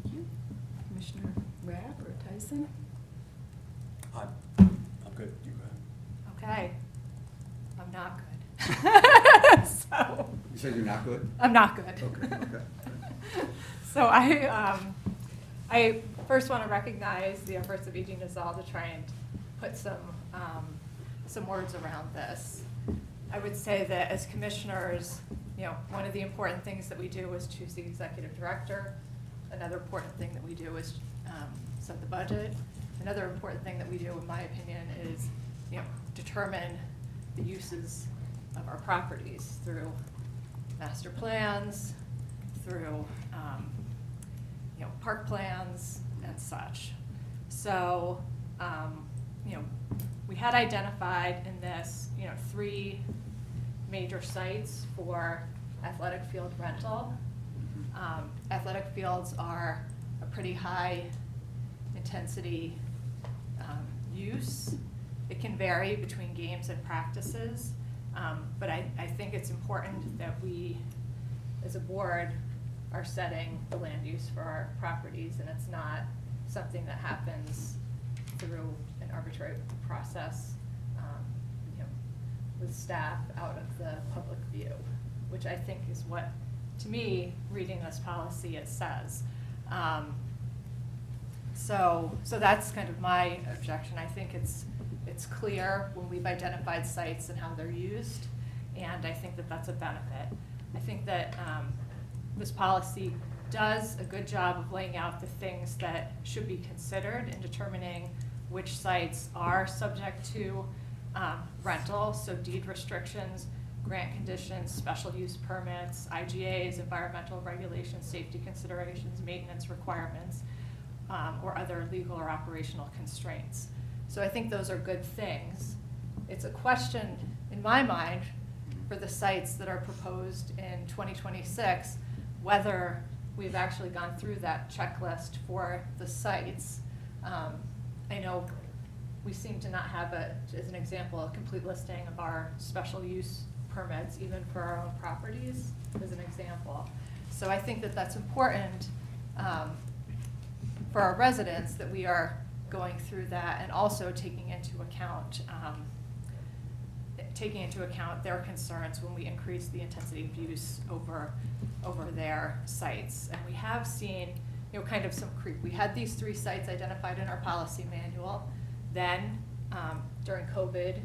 Thank you. Commissioner Rabb or Tyson? I'm good. You go ahead. Okay. I'm not good. So, You said you're not good? I'm not good. Okay, okay. So I first want to recognize the efforts of Eugene Nazal to try and put some words around this. I would say that as commissioners, one of the important things that we do is choose the executive director. Another important thing that we do is set the budget. Another important thing that we do, in my opinion, is determine the uses of our properties through master plans, through park plans and such. So we had identified in this 3 major sites for athletic field rental. Athletic fields are a pretty high intensity use. It can vary between games and practices, but I think it's important that we, as a board, are setting the land use for our properties, and it's not something that happens through an arbitrary process, with staff out of the public view, which I think is what, to me, reading this policy, it says. So that's kind of my objection. I think it's clear when we've identified sites and how they're used, and I think that that's a benefit. I think that this policy does a good job of laying out the things that should be considered in determining which sites are subject to rental, so deed restrictions, grant conditions, special use permits, IGAs, environmental regulations, safety considerations, maintenance requirements, or other legal or operational constraints. So I think those are good things. It's a question, in my mind, for the sites that are proposed in 2026, whether we've actually gone through that checklist for the sites. I know we seem to not have, as an example, a complete listing of our special use permits, even for our own properties, as an example. So I think that that's important for our residents, that we are going through that and also taking into account their concerns when we increase the intensity of use over their sites. And we have seen, kind of some creep. We had these 3 sites identified in our policy manual. Then, during COVID,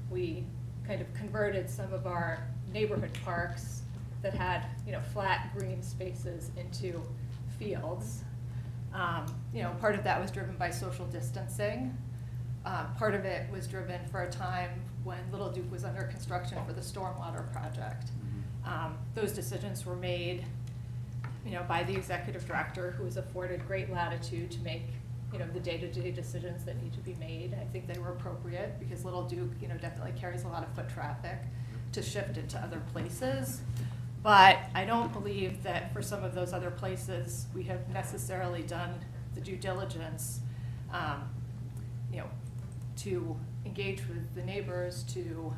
we kind of converted some of our neighborhood parks that had, flat green spaces into fields. Part of that was driven by social distancing. Part of it was driven for a time when Little Duke was under construction for the stormwater project. Those decisions were made, by the executive director, who was afforded great latitude to make, the day-to-day decisions that need to be made. I think they were appropriate because Little Duke, definitely carries a lot of foot traffic to shift it to other places. But I don't believe that for some of those other places, we have necessarily done the due diligence, to engage with the neighbors, to,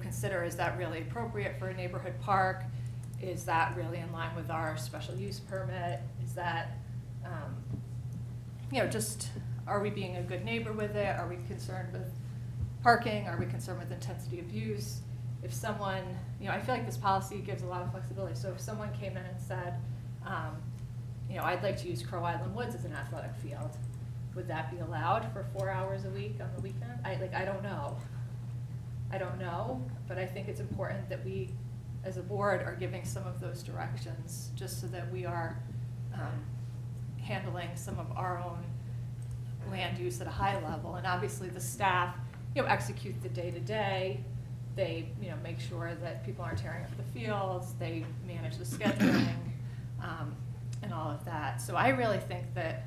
consider, is that really appropriate for a neighborhood park? Is that really in line with our special use permit? Is that, just, are we being a good neighbor with it? Are we concerned with parking? Are we concerned with intensity of use? If someone, I feel like this policy gives a lot of flexibility. So if someone came in and said, I'd like to use Crow Island Woods as an athletic field, would that be allowed for 4 hours a week on the weekend? I don't know. I don't know, but I think it's important that we, as a board, are giving some of those directions, just so that we are handling some of our own land use at a high level. And obviously the staff, execute the day-to-day. They, make sure that people aren't tearing up the fields. They manage the scheduling, and all of that. So I really think that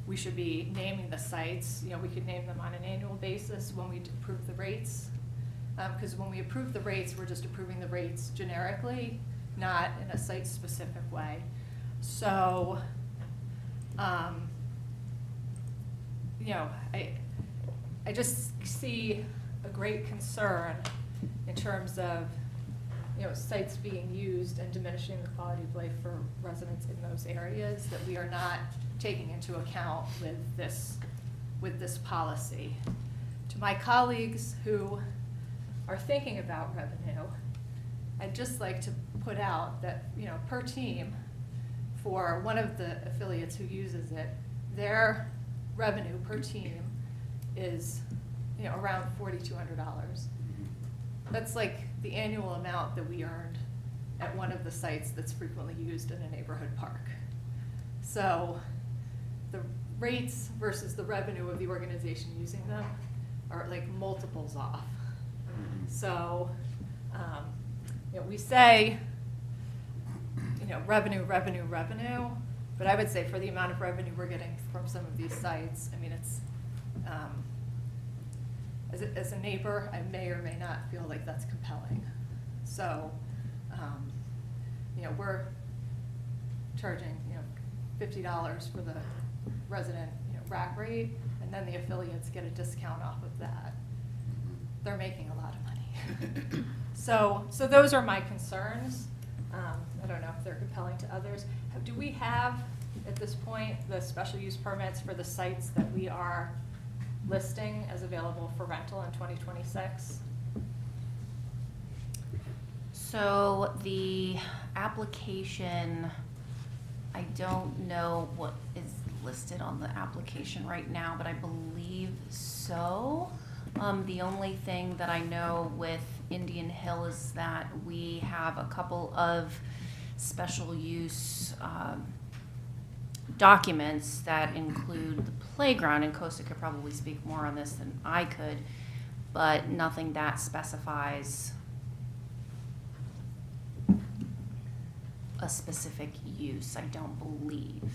we should be naming the sites. We could name them on an annual basis when we approve the rates. Because when we approve the rates, we're just approving the rates generically, not in a site-specific way. So, you know, I just see a great concern in terms of, you know, sites being used and diminishing the quality of life for residents in those areas that we are not taking into account with this policy. To my colleagues who are thinking about revenue, I'd just like to put out that, you know, per team, for one of the affiliates who uses it, their revenue per team is, you know, around $4,200. That's like the annual amount that we earned at one of the sites that's frequently used in a neighborhood park. So the rates versus the revenue of the organization using them are like multiples off. So, you know, we say, you know, revenue, but I would say for the amount of revenue we're getting from some of these sites, I mean, it's, as a neighbor, I may or may not feel like that's compelling. So, you know, we're charging, you know, $50 for the resident, you know, rack rate, and then the affiliates get a discount off of that. They're making a lot of money. So those are my concerns. I don't know if they're compelling to others. Do we have, at this point, the special use permits for the sites that we are listing as available for rental in 2026? So the application, I don't know what is listed on the application right now, but I believe so. The only thing that I know with Indian Hill is that we have a couple of special use documents that include the playground, and Kosta could probably speak more on this than I could, but nothing that specifies a specific use, I don't believe.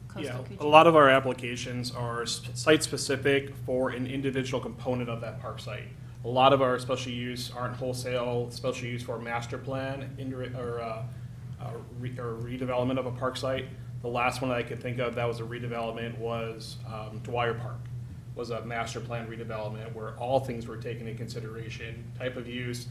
Kosta, Yeah, could a you- lot of our applications are site-specific for an individual component of that park site. A lot of our special use aren't wholesale special use for master plan or redevelopment of a park site. The last one I could think of that was a redevelopment was Dwyer Park, was a master plan redevelopment where all things were taken into consideration, type of use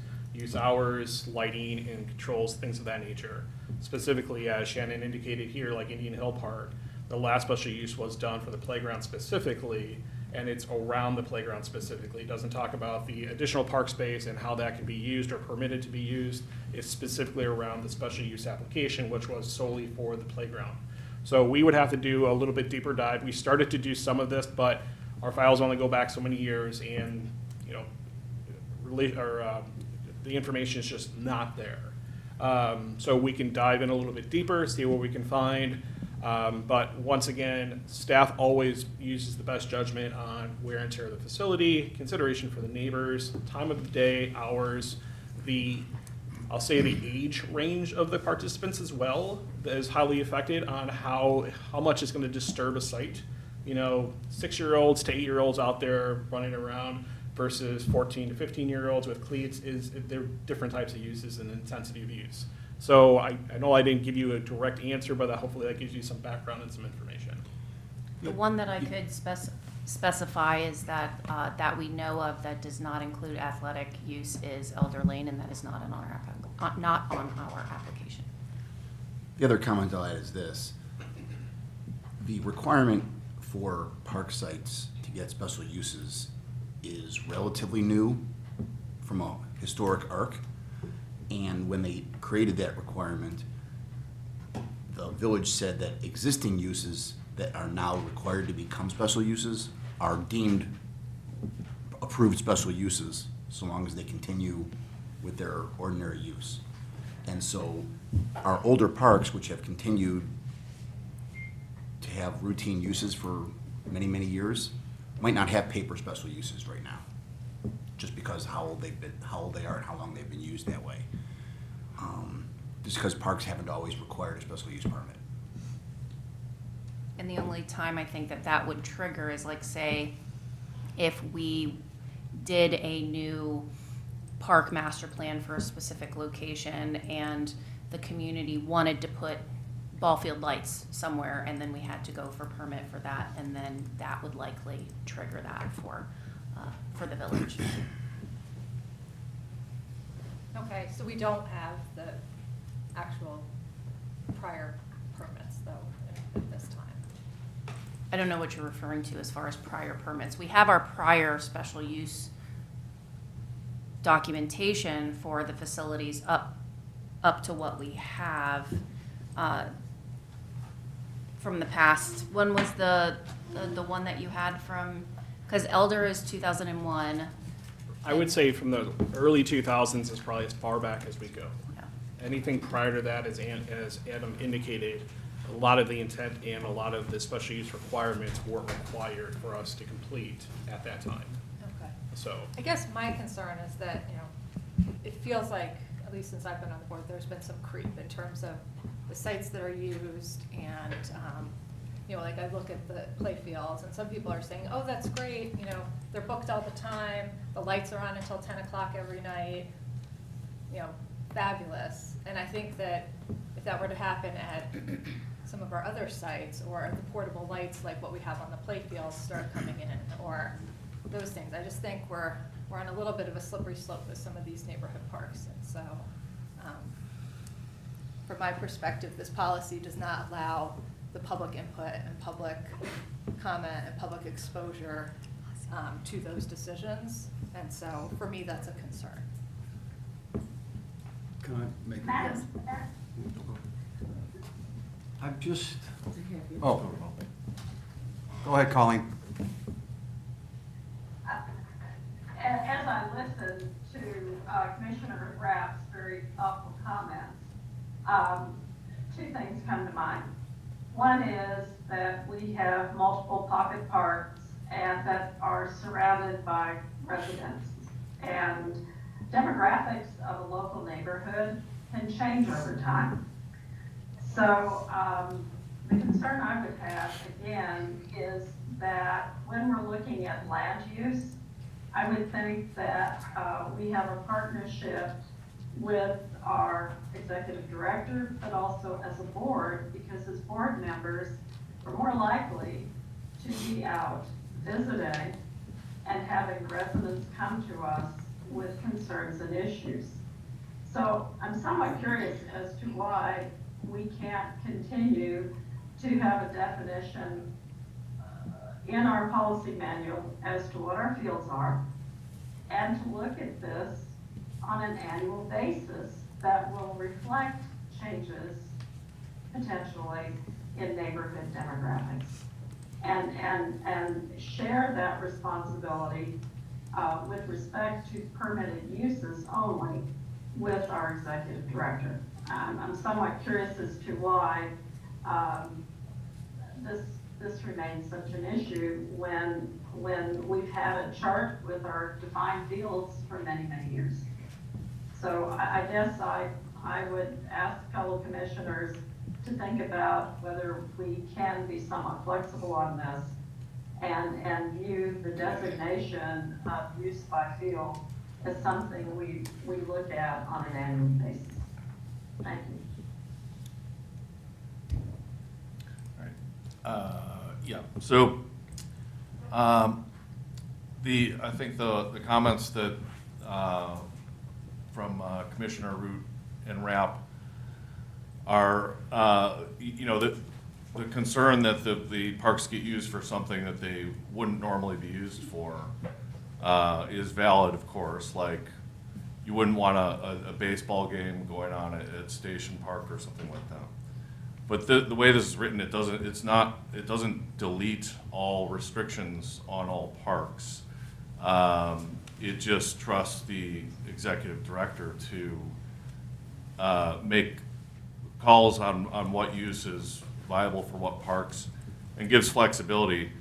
hours, lighting, and controls, things of that nature. Specifically, as Shannon indicated here, like Indian Hill Park, the last special use was done for the playground specifically, and it's around the playground specifically. It doesn't talk about the additional park space and how that can be used or permitted to be used. It's specifically around the special use application, which was solely for the playground. So we would have to do a little bit deeper dive. We started to do some of this, but our files only go back so many years, and you know, the information is just not there. So we can dive in a little bit deeper, see what we can find. But once again, staff always uses the best judgment on wear and tear of the facility, consideration for the neighbors, time of the day, hours, I'll say the age range of the participants as well that is highly affected on how much it's going to disturb a site. You know, 6-year-olds to 8-year-olds out there running around versus 14 to 15-year-olds with cleats they're different types of uses and intensity of use. So I know I didn't give you a direct answer, but hopefully that gives you some background and some information. The one that I could specify is that, that we know of that does not include athletic use is Elder Lane, and that is not on our application. The other comment I'll add is this. The requirement for park sites to get special uses is relatively new from a historic arc. And when they created that requirement, the village said that existing uses that are now required to become special uses are deemed approved special uses so long as they continue with their ordinary use. And so our older parks, which have continued to have routine uses for many, many years, might not have paper special uses right now, just because how old they are and how long they've been used that way. Just because parks haven't always required a special use permit. And the only time I think that that would trigger is like, say, if we did a new park master plan for a specific location, and the community wanted to put ball field lights somewhere, and then we had to go for permit for that, and then that would likely trigger that for the village. Okay, so we don't have the actual prior permits, though, at this time. I don't know what you're referring to as far as prior permits. We have our prior special use documentation for the facilities up to what we have from the past. When was the one that you had from, because Elder is 2001. I would say from the early 2000s is probably as far back as we go. Yeah. Anything prior to that, as Adam indicated, a lot of the intent and a lot of the special use requirements weren't required for us to complete at that time. Okay. So, I guess my concern is that, you know, it feels like, at least since I've been on the board, there's been some creep in terms of the sites that are used and, you know, like I look at the play fields and some people are saying, oh, that's great, you know, they're booked all the time, the lights are on until 10 o'clock every night, you know, fabulous. And I think that if that were to happen at some of our other sites, or the portable lights like what we have on the play fields start coming in, or those things, I just think we're on a little bit of a slippery slope with some of these neighborhood parks. And so, from my perspective, this policy does not allow the public input and public comment and public exposure to those decisions. And so, for me, that's a concern. Can I make a Madam comment? Chair, I'm just, oh, go ahead, Colleen. as I listened to Commissioner Rapp's very thoughtful comments, two things come to mind. One is that we have multiple pocket parks and that are surrounded by residents. And demographics of a local neighborhood can change over time. So the concern I would have, again, is that when we're looking at land use, I would think that we have a partnership with our executive director, but also as a board, because as board members, we're more likely to be out visiting and having residents come to us with concerns and issues. So I'm somewhat curious as to why we can't continue to have a definition in our policy manual as to what our fields are, and to look at this on an annual basis that will reflect changes potentially in neighborhood demographics. And share that responsibility with respect to permitted uses only with our executive director. I'm somewhat curious as to why this remains such an issue when we've had a chart with our defined fields for many, many years. So I guess I would ask fellow commissioners to think about whether we can be somewhat flexible on this and view the designation of use by field as something we look at on an annual basis. Thank you. Yeah, so, I think the comments that, from Commissioner Root and Rapp are, the concern that the parks get used for something that they wouldn't normally be used for is valid, of course. Like, you wouldn't want a baseball game going on at Station Park or something like that. But the way this is written, it doesn't delete all restrictions on all parks. It just trusts the executive director to make calls on what use is viable for what parks, and gives flexibility.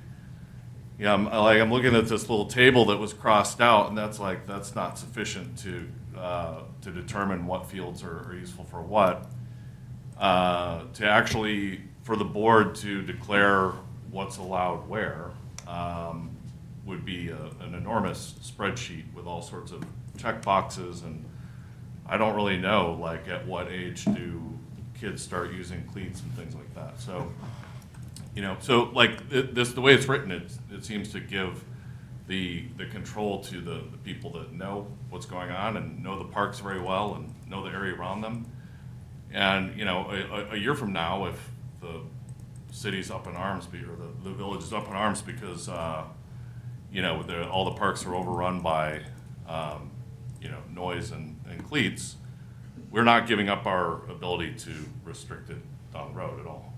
Yeah, I'm looking at this little table that was crossed out, and that's not sufficient to determine what fields are useful for what. To actually, for the board to declare what's allowed where, would be an enormous spreadsheet with all sorts of check boxes, and I don't really know, like, at what age do kids start using cleats and things like that. So, you know, so like the way it's written, it seems to give the control to the people that know what's going on and know the parks very well and know the area around them. And, you know, a year from now, if the city's up in arms, or the village is up in arms because, you know, all the parks are overrun by, you know, noise and cleats, we're not giving up our ability to restrict it down the road at all.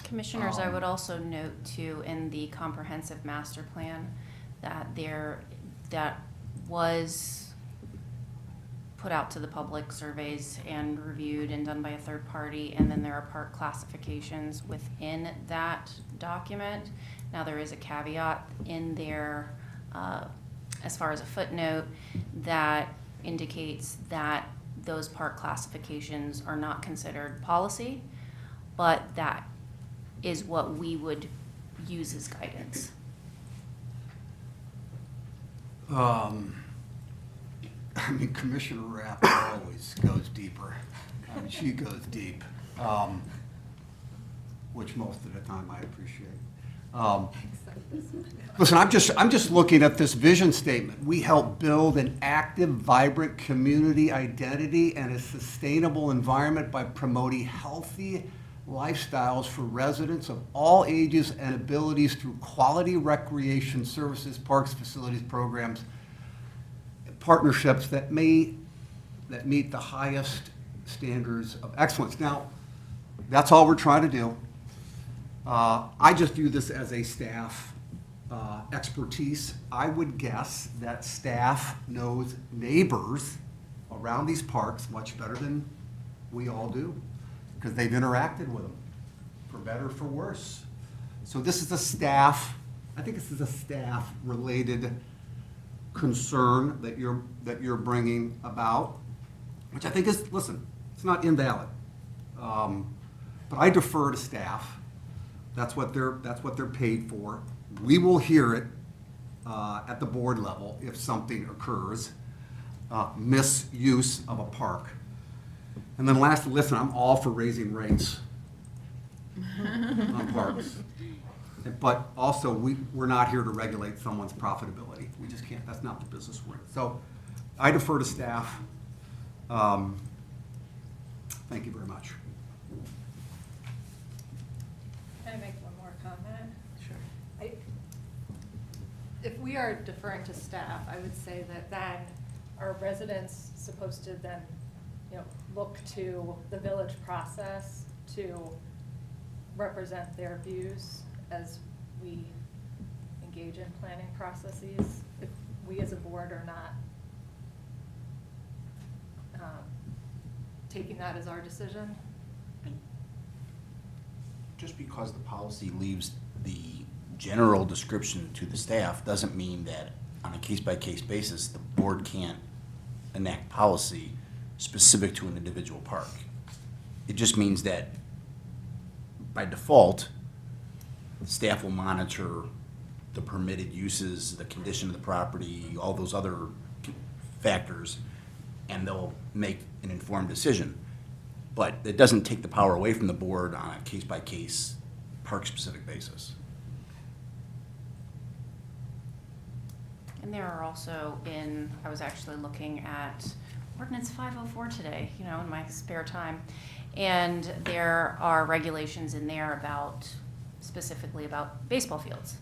Commissioners, I would also note too, in the comprehensive master plan, that that was put out to the public, surveys and reviewed and done by a third party, and then there are park classifications within that document. Now, there is a caveat in there, as far as a footnote, that indicates that those park classifications are not considered policy, but that is what we would use as guidance. I mean, Commissioner Rapp always goes deeper. I mean, she goes deep, which most of the time I appreciate. Listen, I'm just looking at this vision statement. We help build an active, vibrant community identity and a sustainable environment by promoting healthy lifestyles for residents of all ages and abilities through quality recreation services, parks, facilities, programs, partnerships that meet the highest standards of excellence. Now, that's all we're trying to do. I just view this as a staff expertise. I would guess that staff knows neighbors around these parks much better than we all do, because they've interacted with them, for better or for worse. So this is a staff, I think this is a staff-related concern that you're bringing about, which I think is, listen, it's not invalid. But I defer to staff. That's what they're paid for. We will hear it at the board level if something occurs, misuse of a park. And then lastly, listen, I'm all for raising rates on parks. But also, we're not here to regulate someone's profitability. We just can't, that's not the business we're in. So I defer to staff. Thank you very much. Can I make one more comment? Sure. If we are deferring to staff, I would say that then are residents supposed to then, look to the village process to represent their views as we engage in planning processes, if we as a board are not taking that as our decision? Just because the policy leaves the general description to the staff doesn't mean that on a case-by-case basis, the board can't enact policy specific to an individual park. It just means that by default, staff will monitor the permitted uses, the condition of the property, all those other factors, and they'll make an informed decision. But it doesn't take the power away from the board on a case-by-case, park-specific basis. And there are also I was actually looking at Ordinance 504 today, in my spare time. And there are regulations in there specifically about baseball fields.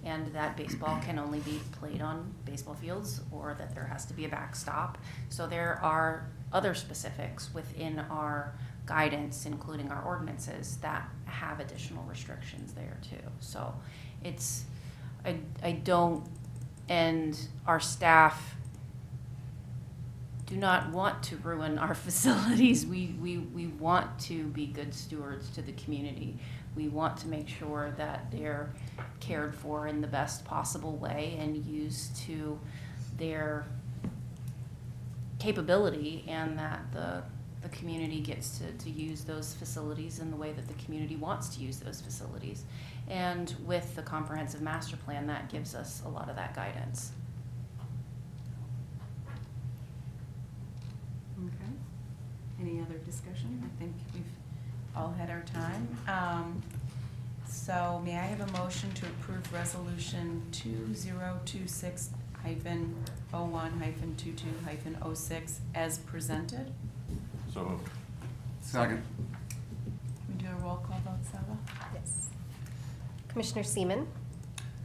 And that baseball can only be played on baseball fields, or that there has to be a backstop. So there are other specifics within our guidance, including our ordinances, that have additional restrictions there too. So I don't, and our staff do not want to ruin our facilities. We want to be good stewards to the community. We want to make sure that they're cared for in the best possible way and used to their capability, and that the the community gets to use those facilities in the way that the community wants to use those facilities. And with the comprehensive master plan, that gives us a lot of that guidance. Okay. Any other discussion? I think we've all had our time. So may I have a motion to approve resolution 2026-01-22-06 as presented? So moved. Second. Can we do a roll call vote, Saba? Yes. Commissioner Seaman,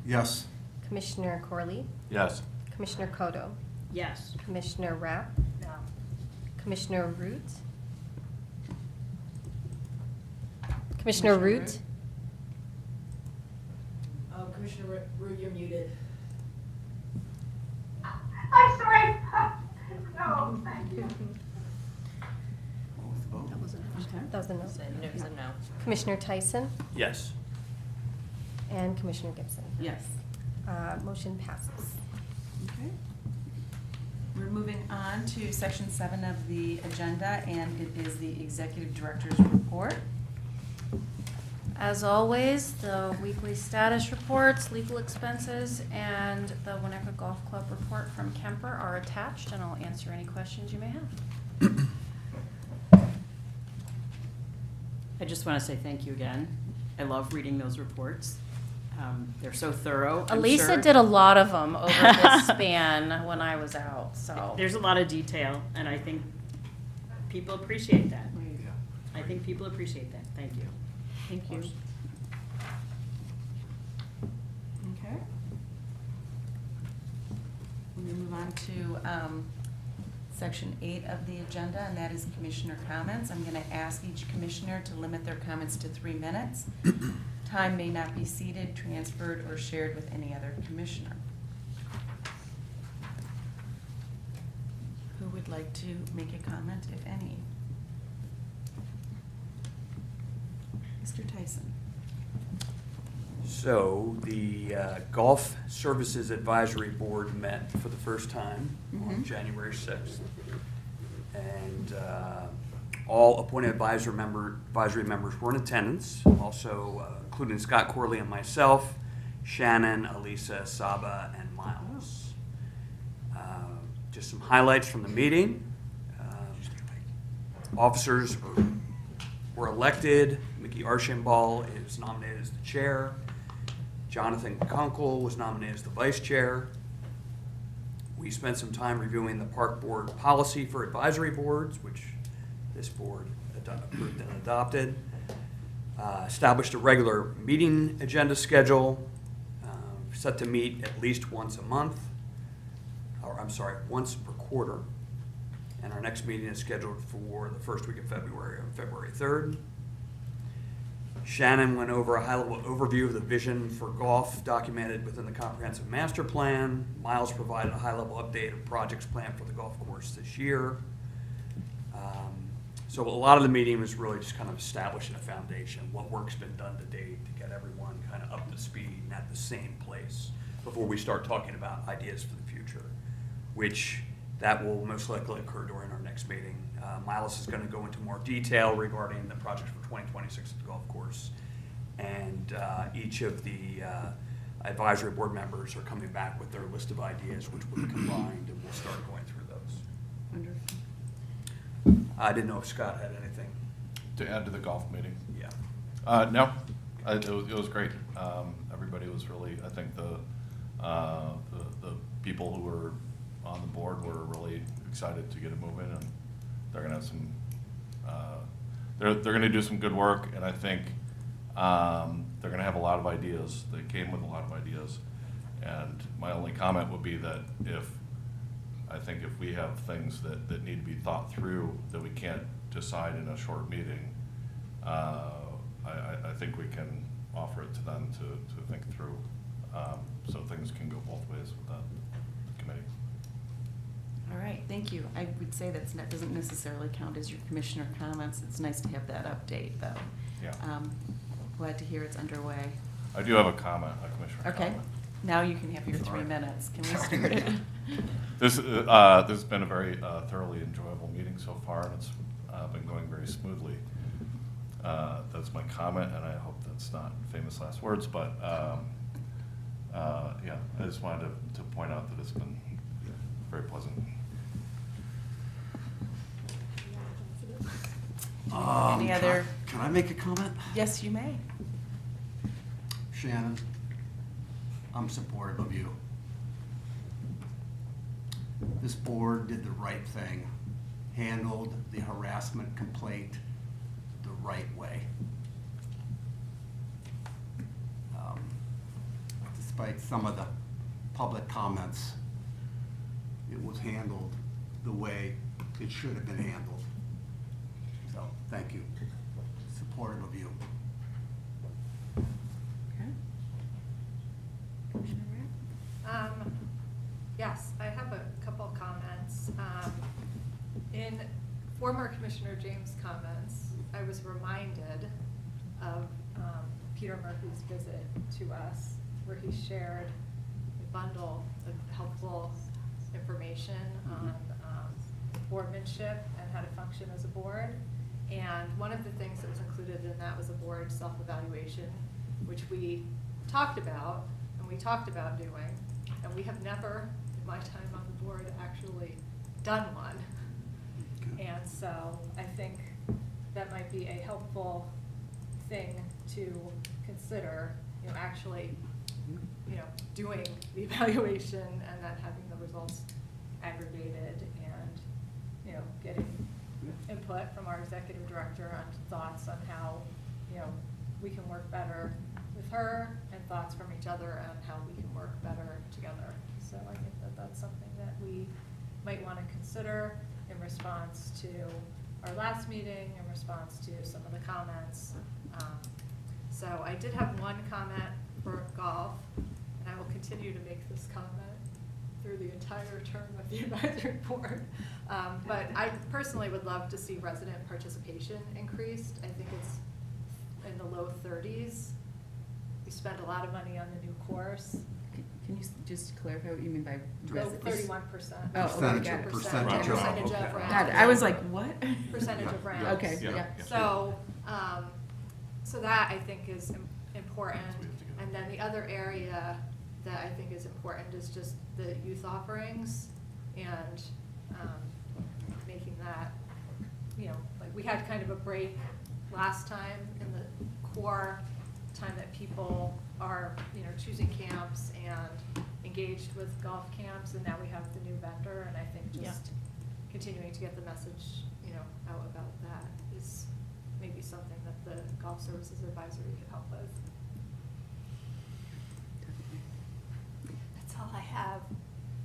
Yes. Commissioner Corley, Yes. Commissioner Kodo, Yes. Commissioner Rapp, No. Commissioner Root, Commissioner Root, Commissioner Root, you're muted. I'm sorry. No, thank you. What was the vote? that was a no. It was a no. Commissioner Tyson Yes. and Commissioner Gibson. Yes. Motion passes. Okay. We're moving on to section 7 of the agenda, and it is the executive director's report. As always, the weekly status reports, legal expenses, and the Winnetka Golf Club report from Kemper are attached, and I'll answer any questions you may have. I just want to say thank you again. I love reading those reports. They're so thorough. I'm Elisa sure. did a lot of them over this span when I was out, so. There's a lot of detail, and I think people appreciate that. I think people appreciate that. Thank you. Thank you. Okay. We're going to move on to section 8 of the agenda, and that is commissioner comments. I'm going to ask each commissioner to limit their comments to 3 minutes. Time may not be ceded, transferred, or shared with any other commissioner. Who would like to make a comment, if any? Mr. Tyson. So the Golf Services Advisory Board met for the first time on Mhm. January 6th. And all appointed advisory members were in attendance, also including Scott Corley and myself, Shannon, Elisa, Saba, and Miles. Just some highlights from the meeting. Officers were elected. Mickey Archambault is nominated as the chair. Jonathan Kunkel was nominated as the vice chair. We spent some time reviewing the park board policy for advisory boards, which this board approved and adopted. Established a regular meeting agenda schedule, set to meet at least once a month, or I'm sorry, once per quarter. And our next meeting is scheduled for the first week of February, on February 3rd. Shannon went over a high-level overview of the vision for golf documented within the comprehensive master plan. Miles provided a high-level update of projects planned for the golf course this year. So a lot of the meeting was really just kind of establishing a foundation, what work's been done to date to get everyone kind of up to speed and at the same place before we start talking about ideas for the future, which that will most likely occur during our next meeting. Miles is going to go into more detail regarding the projects for 2026 at the golf course. And each of the advisory board members are coming back with their list of ideas, which will be combined, and we'll start going through those. Wonderful. I didn't know if Scott had anything. To add to the golf meeting? Yeah. No, it was great. Everybody was really, I think the people who were on the board were really excited to get it moving, and they're gonna have some, they're gonna do some good work, and I think they're gonna have a lot of ideas. They came with a lot of ideas, and my only comment would be that I think if we have things that need to be thought through that we can't decide in a short meeting, I think we can offer it to them to think through, so things can go both ways with that committee. All right, thank you. I would say that doesn't necessarily count as your commissioner comments. It's nice to have that update, though. Yeah. Glad to hear it's underway. I do have a comment, a commissioner Okay, comment. now you can have your 3 Sorry. minutes. Can we start it? This has been a very thoroughly enjoyable meeting so far, and it's been going very smoothly. That's my comment, and I hope that's not famous last words, but yeah, I just wanted to point out that it's been very pleasant. Any other? Can I make a comment? Yes, you may. Shannon, I'm supportive of you. This board did the right thing, handled the harassment complaint the right way. Despite some of the public comments, it was handled the way it should have been handled. So, thank you. Supportive of you. Okay. Commissioner Rea? Yes, I have a couple of comments. In former Commissioner James' comments, I was reminded of Peter Murphy's visit to us, where he shared a bundle of helpful information on boardmanship and how to function as a board. And one of the things that was included in that was a board self-evaluation, which we talked about, and we talked about doing, and we have never, in my time on the board, actually done one. And so I think that might be a helpful thing to consider, actually, doing the evaluation and then having the results aggregated and, getting input from our executive director on thoughts on how, we can work better with her, and thoughts from each other on how we can work better together. So I think that that's something that we might want to consider in response to our last meeting, in response to some of the comments. So I did have one comment for golf, and I will continue to make this comment through the entire term of the advisory board. But I personally would love to see resident participation increased. I think it's in the low 30s. We spend a lot of money on the new course. Can you just clarify what you mean by Low residents? 31%. Oh, Percentage got it. of Percentage of okay. rounds. God, I was like, what? Percentage of rounds. Okay, yeah. So, so that I think is important. And then the other area that I think is important is just the youth offerings and making that, like we had kind of a break last time in the core time that people are, choosing camps and engaged with golf camps, and now we have the new vendor, and I think just continuing to get the message, out about that is maybe something that the Golf Services Advisory could help with. That's all I have.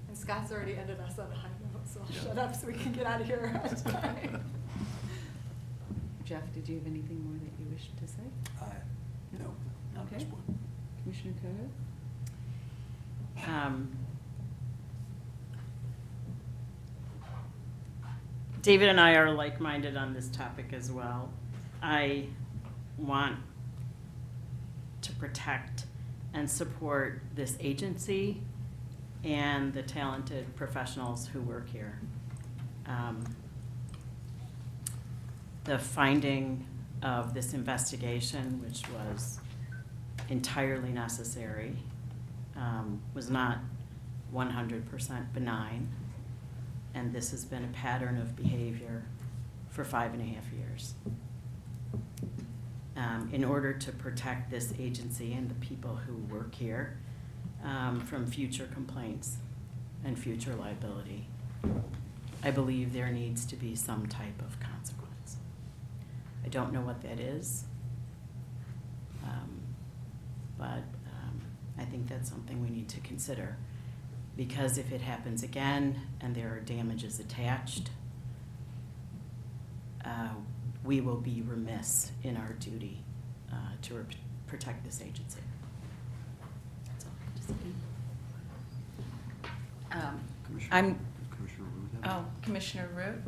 And Scott's already ended us on a high note, so I'll shut up so we can get out of here on time. Jeff, did you have anything more that you wish to say? No, not Okay. this one. Commissioner Kogo? David and I are like-minded on this topic as well. I want to protect and support this agency and the talented professionals who work here. The finding of this investigation, which was entirely necessary, was not 100% benign, and this has been a pattern of behavior for 5.5 years. In order to protect this agency and the people who work here from future complaints and future liability, I believe there needs to be some type of consequence. I don't know what that is, but I think that's something we need to consider, because if it happens again and there are damages attached, we will be remiss in our duty to protect this agency. That's all I have to say. I'm, Commissioner Root have oh, Commissioner Root?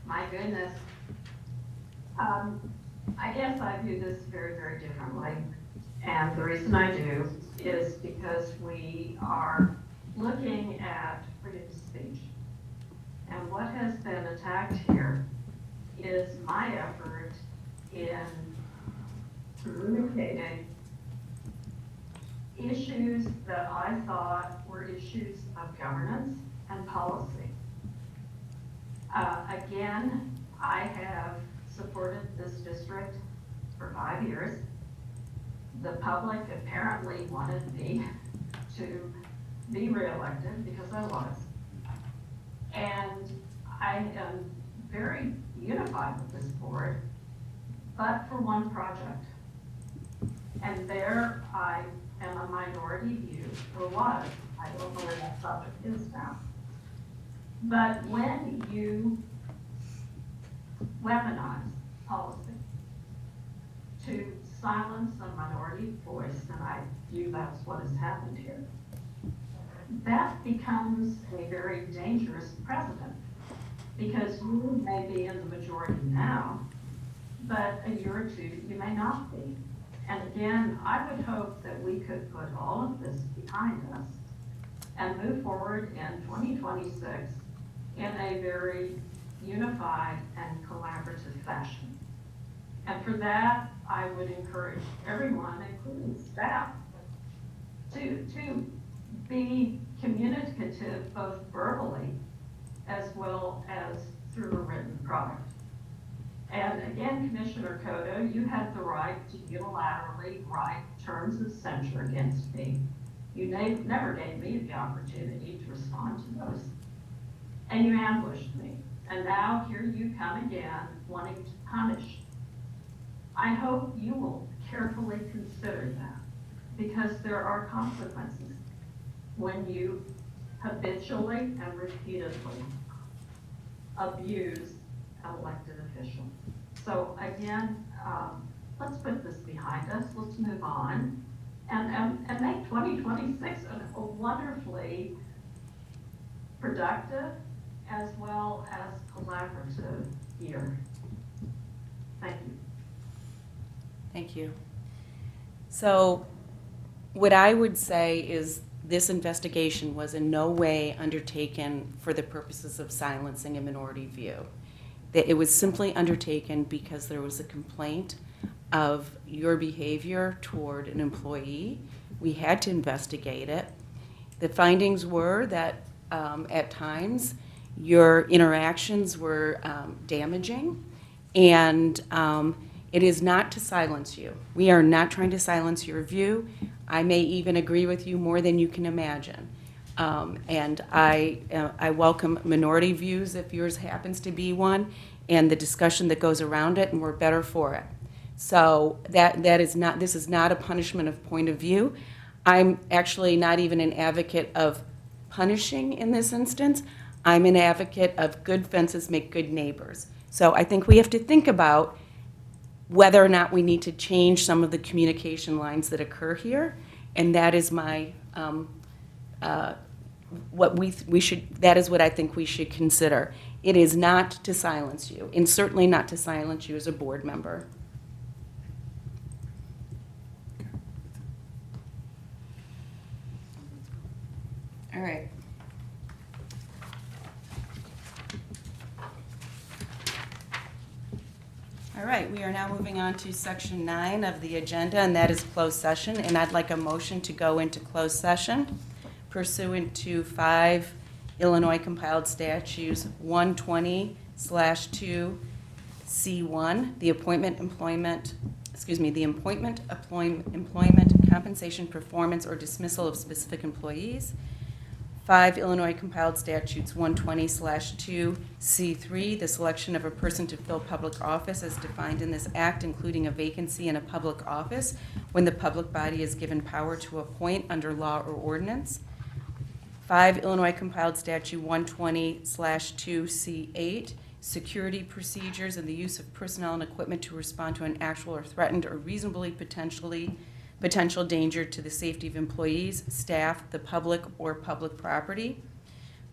My goodness. I guess I view this very, very differently. And the reason I do is because we are looking at freedom of speech. And what has been attacked here is my effort in communicating issues that I thought were issues of governance and policy. Again, I have supported this district for 5 years. The public apparently wanted me to be reelected because I was. And I am very unified with this board, but for one project. And there I am a minority view, or was. I don't know where that subject is now. But when you weaponize policy to silence a minority voice, and I view that's what has happened here, that becomes a very dangerous precedent, because you may be in the majority now, but a year or two you may not be. And again, I would hope that we could put all of this behind us and move forward in 2026 in a very unified and collaborative fashion. And for that, I would encourage everyone, including staff, to be communicative both verbally as well as through a written product. And again, Commissioner Cotto, you had the right to unilaterally write terms of censure against me. You never gave me the opportunity to respond to those. And you ambushed me. And now here you come again, wanting to punish. I hope you will carefully consider that, because there are consequences when you habitually and repeatedly abuse an elected official. So again, let's put this behind us, let's move on, and make 2026 a wonderfully productive as well as collaborative year. Thank you. Thank you. So what I would say is this investigation was in no way undertaken for the purposes of silencing a minority view. That it was simply undertaken because there was a complaint of your behavior toward an employee. We had to investigate it. The findings were that at times your interactions were damaging, and it is not to silence you. We are not trying to silence your view. I may even agree with you more than you can imagine. And I welcome minority views if yours happens to be one, and the discussion that goes around it, and we're better for it. So this is not a punishment of point of view. I'm actually not even an advocate of punishing in this instance. I'm an advocate of good fences make good neighbors. So I think we have to think about whether or not we need to change some of the communication lines that occur here, and that is my that is what I think we should consider. It is not to silence you, and certainly not to silence you as a board member. All right. All right, we are now moving on to section 9 of the agenda, and that is closed session. And I'd like a motion to go into closed session pursuant to 5 Illinois compiled statutes 120/2C1, the employment, compensation, performance, or dismissal of specific employees. 5 Illinois compiled statutes 120/2C3, the selection of a person to fill public office as defined in this act, including a vacancy in a public office when the public body is given power to appoint under law or ordinance. 5 Illinois compiled statute 120/2C8, security procedures and the use of personnel and equipment to respond to an actual or threatened or reasonably potential danger to the safety of employees, staff, the public, or public property.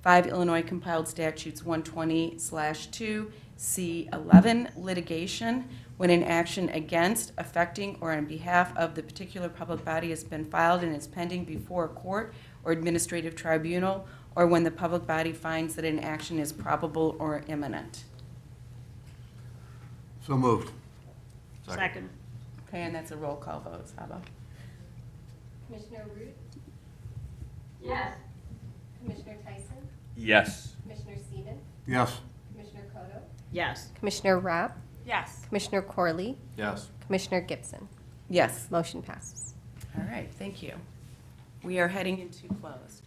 5 Illinois compiled statutes 120/2C11, litigation, when an action against, affecting, or on behalf of the particular public body has been filed and is pending before a court or administrative tribunal, or when the public body finds that an action is probable or imminent. So moved. Second. Okay, and that's a roll call vote, Saba. Commissioner Root, Yes. Commissioner Tyson, Yes. Commissioner Seaman, Yes. Commissioner Koto, Yes. Commissioner Rapp, Yes. Commissioner Corley, Yes. Commissioner Gibson. Yes. Motion passes. All right, thank you. We are heading into closed.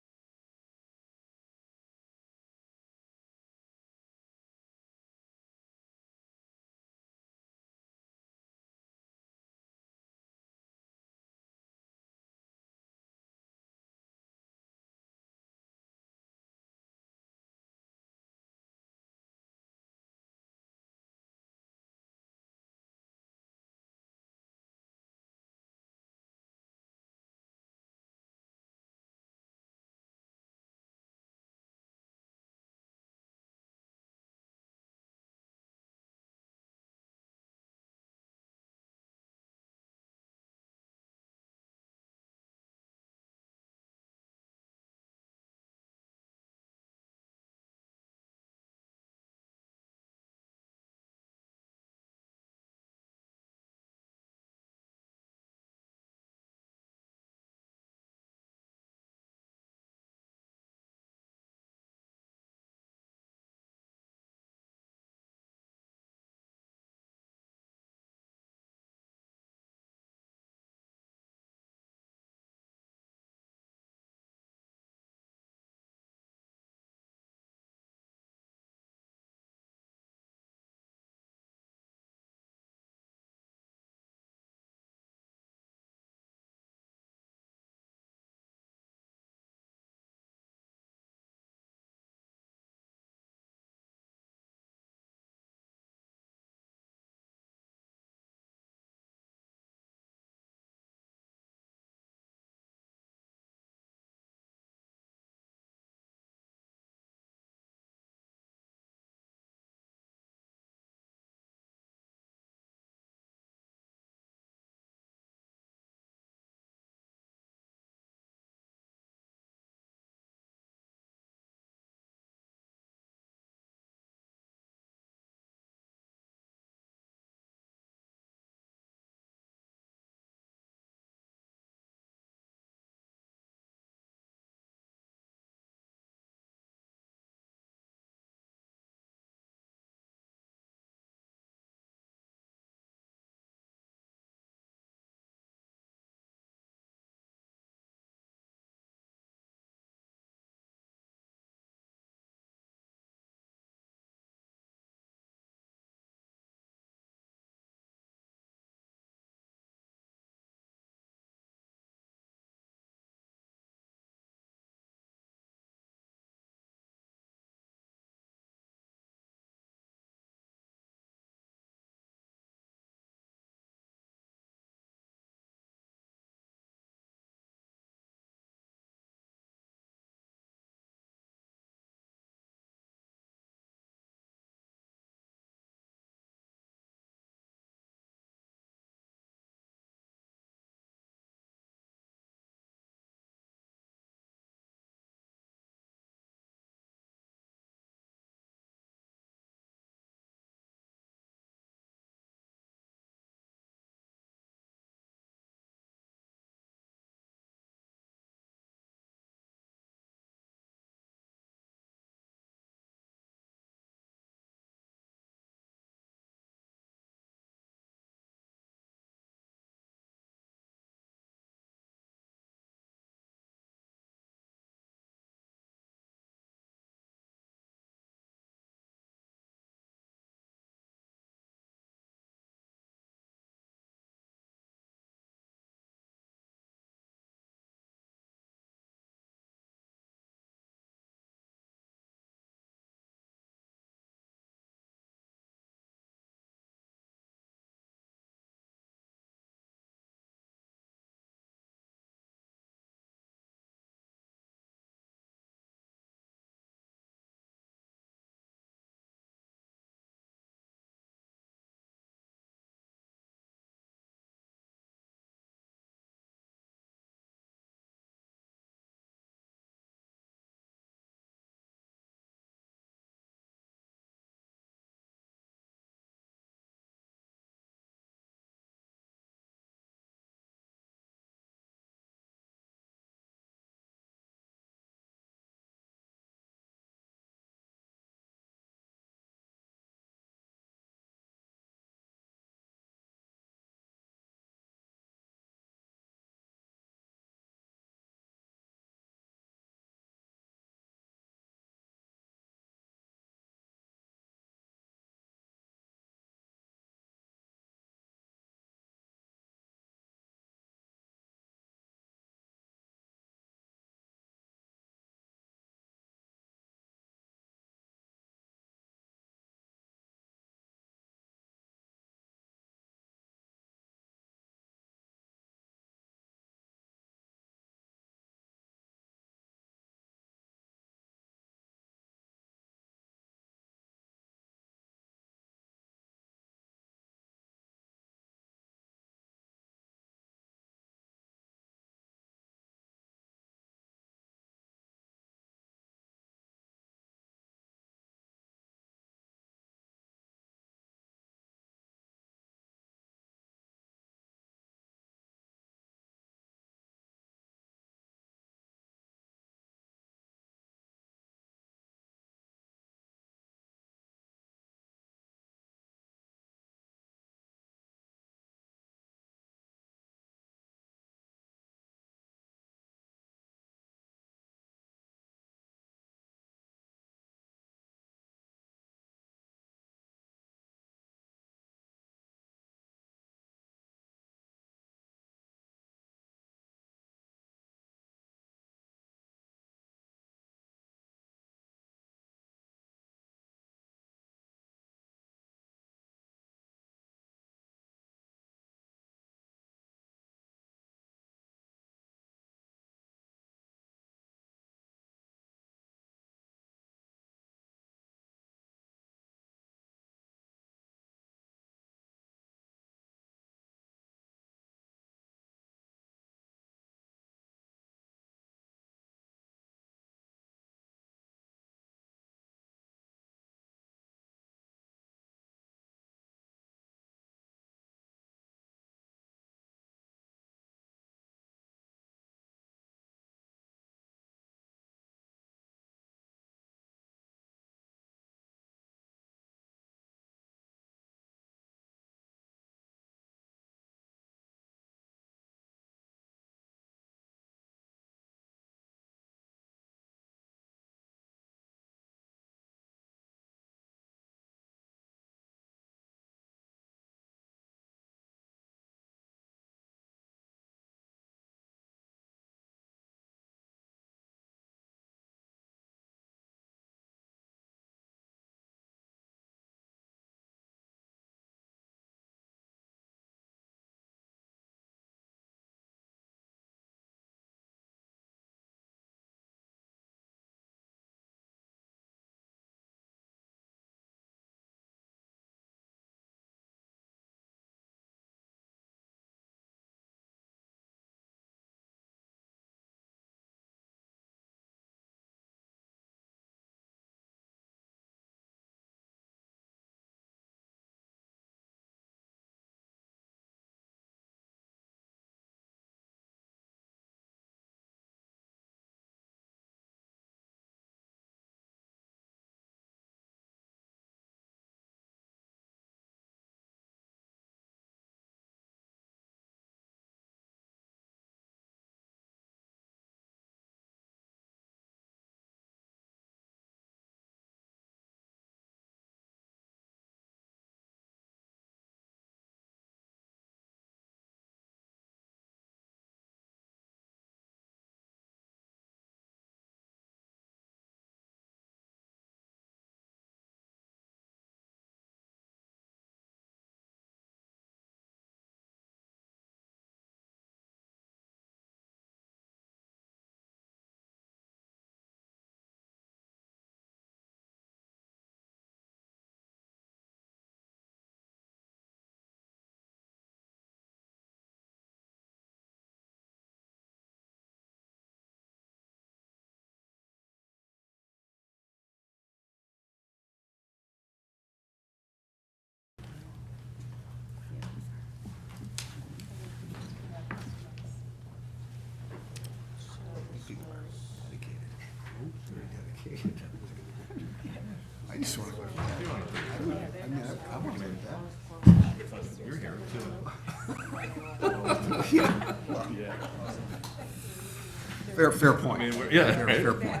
Fair point. I mean, we're- yeah, Fair- right. Fair point.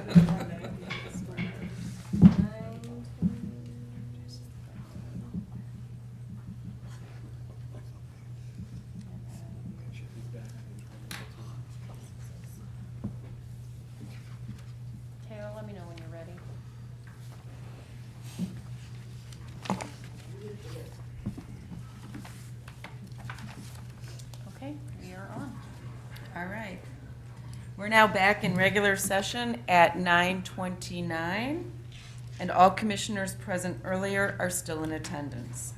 Taylor, let me know when you're ready. Okay, we are on. All right. We're now back in regular session at 9:29, and all commissioners present earlier are still in attendance.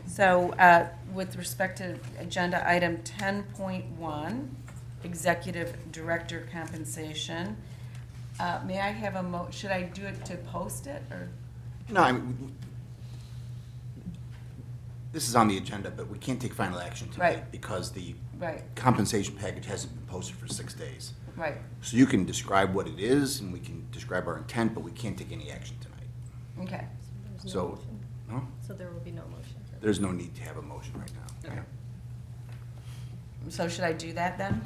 So with respect to agenda item 10.1, executive director compensation, may I have a should I do it to post it, or? No, I mean, this is on the agenda, but we can't take final action tonight Right. because the Right, compensation package hasn't been posted for 6 days. right. So you can describe what it is, and we can describe our intent, but we can't take any action tonight. Okay. So, no, So there will be no motion. there's no need to have a motion right now. Okay. So should I do that then?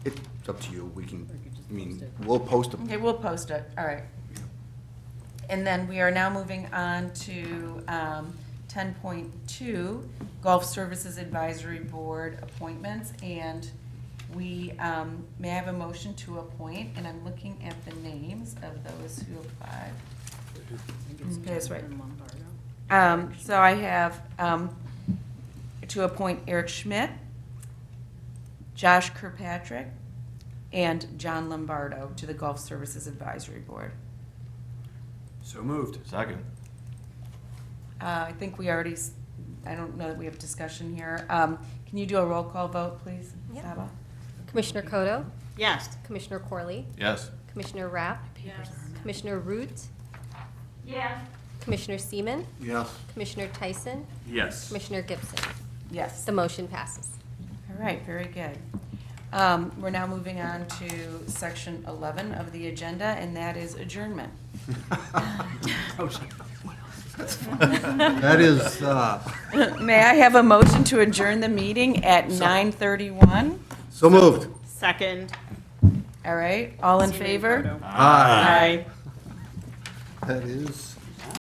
It's up to you. We can, I mean, we'll post them. Okay, we'll post it, all right. And then we are now moving on to 10.2, Golf Services Advisory Board appointments. And we, may I have a motion to appoint? And I'm looking at the names of those who applied. Okay, that's right. So I have to appoint Eric Schmidt, Josh Kirkpatrick, and John Lombardo to the Golf Services Advisory Board. So moved. Second. I think we already, I don't know that we have discussion here. Can you do a roll call vote, please, Yep. Saba? Commissioner Kodo, Yes. Commissioner Corley, Yes. Commissioner Rapp, Commissioner Root, Yes. Commissioner Seaman, Yes. Commissioner Tyson, Yes. Commissioner Gibson. Yes. The motion passes. All right, very good. We're now moving on to section 11 of the agenda, and that is adjournment. That is, May I have a motion to adjourn the meeting at 9:31? so moved. Second. All right, all in favor? Aye. Aye. That is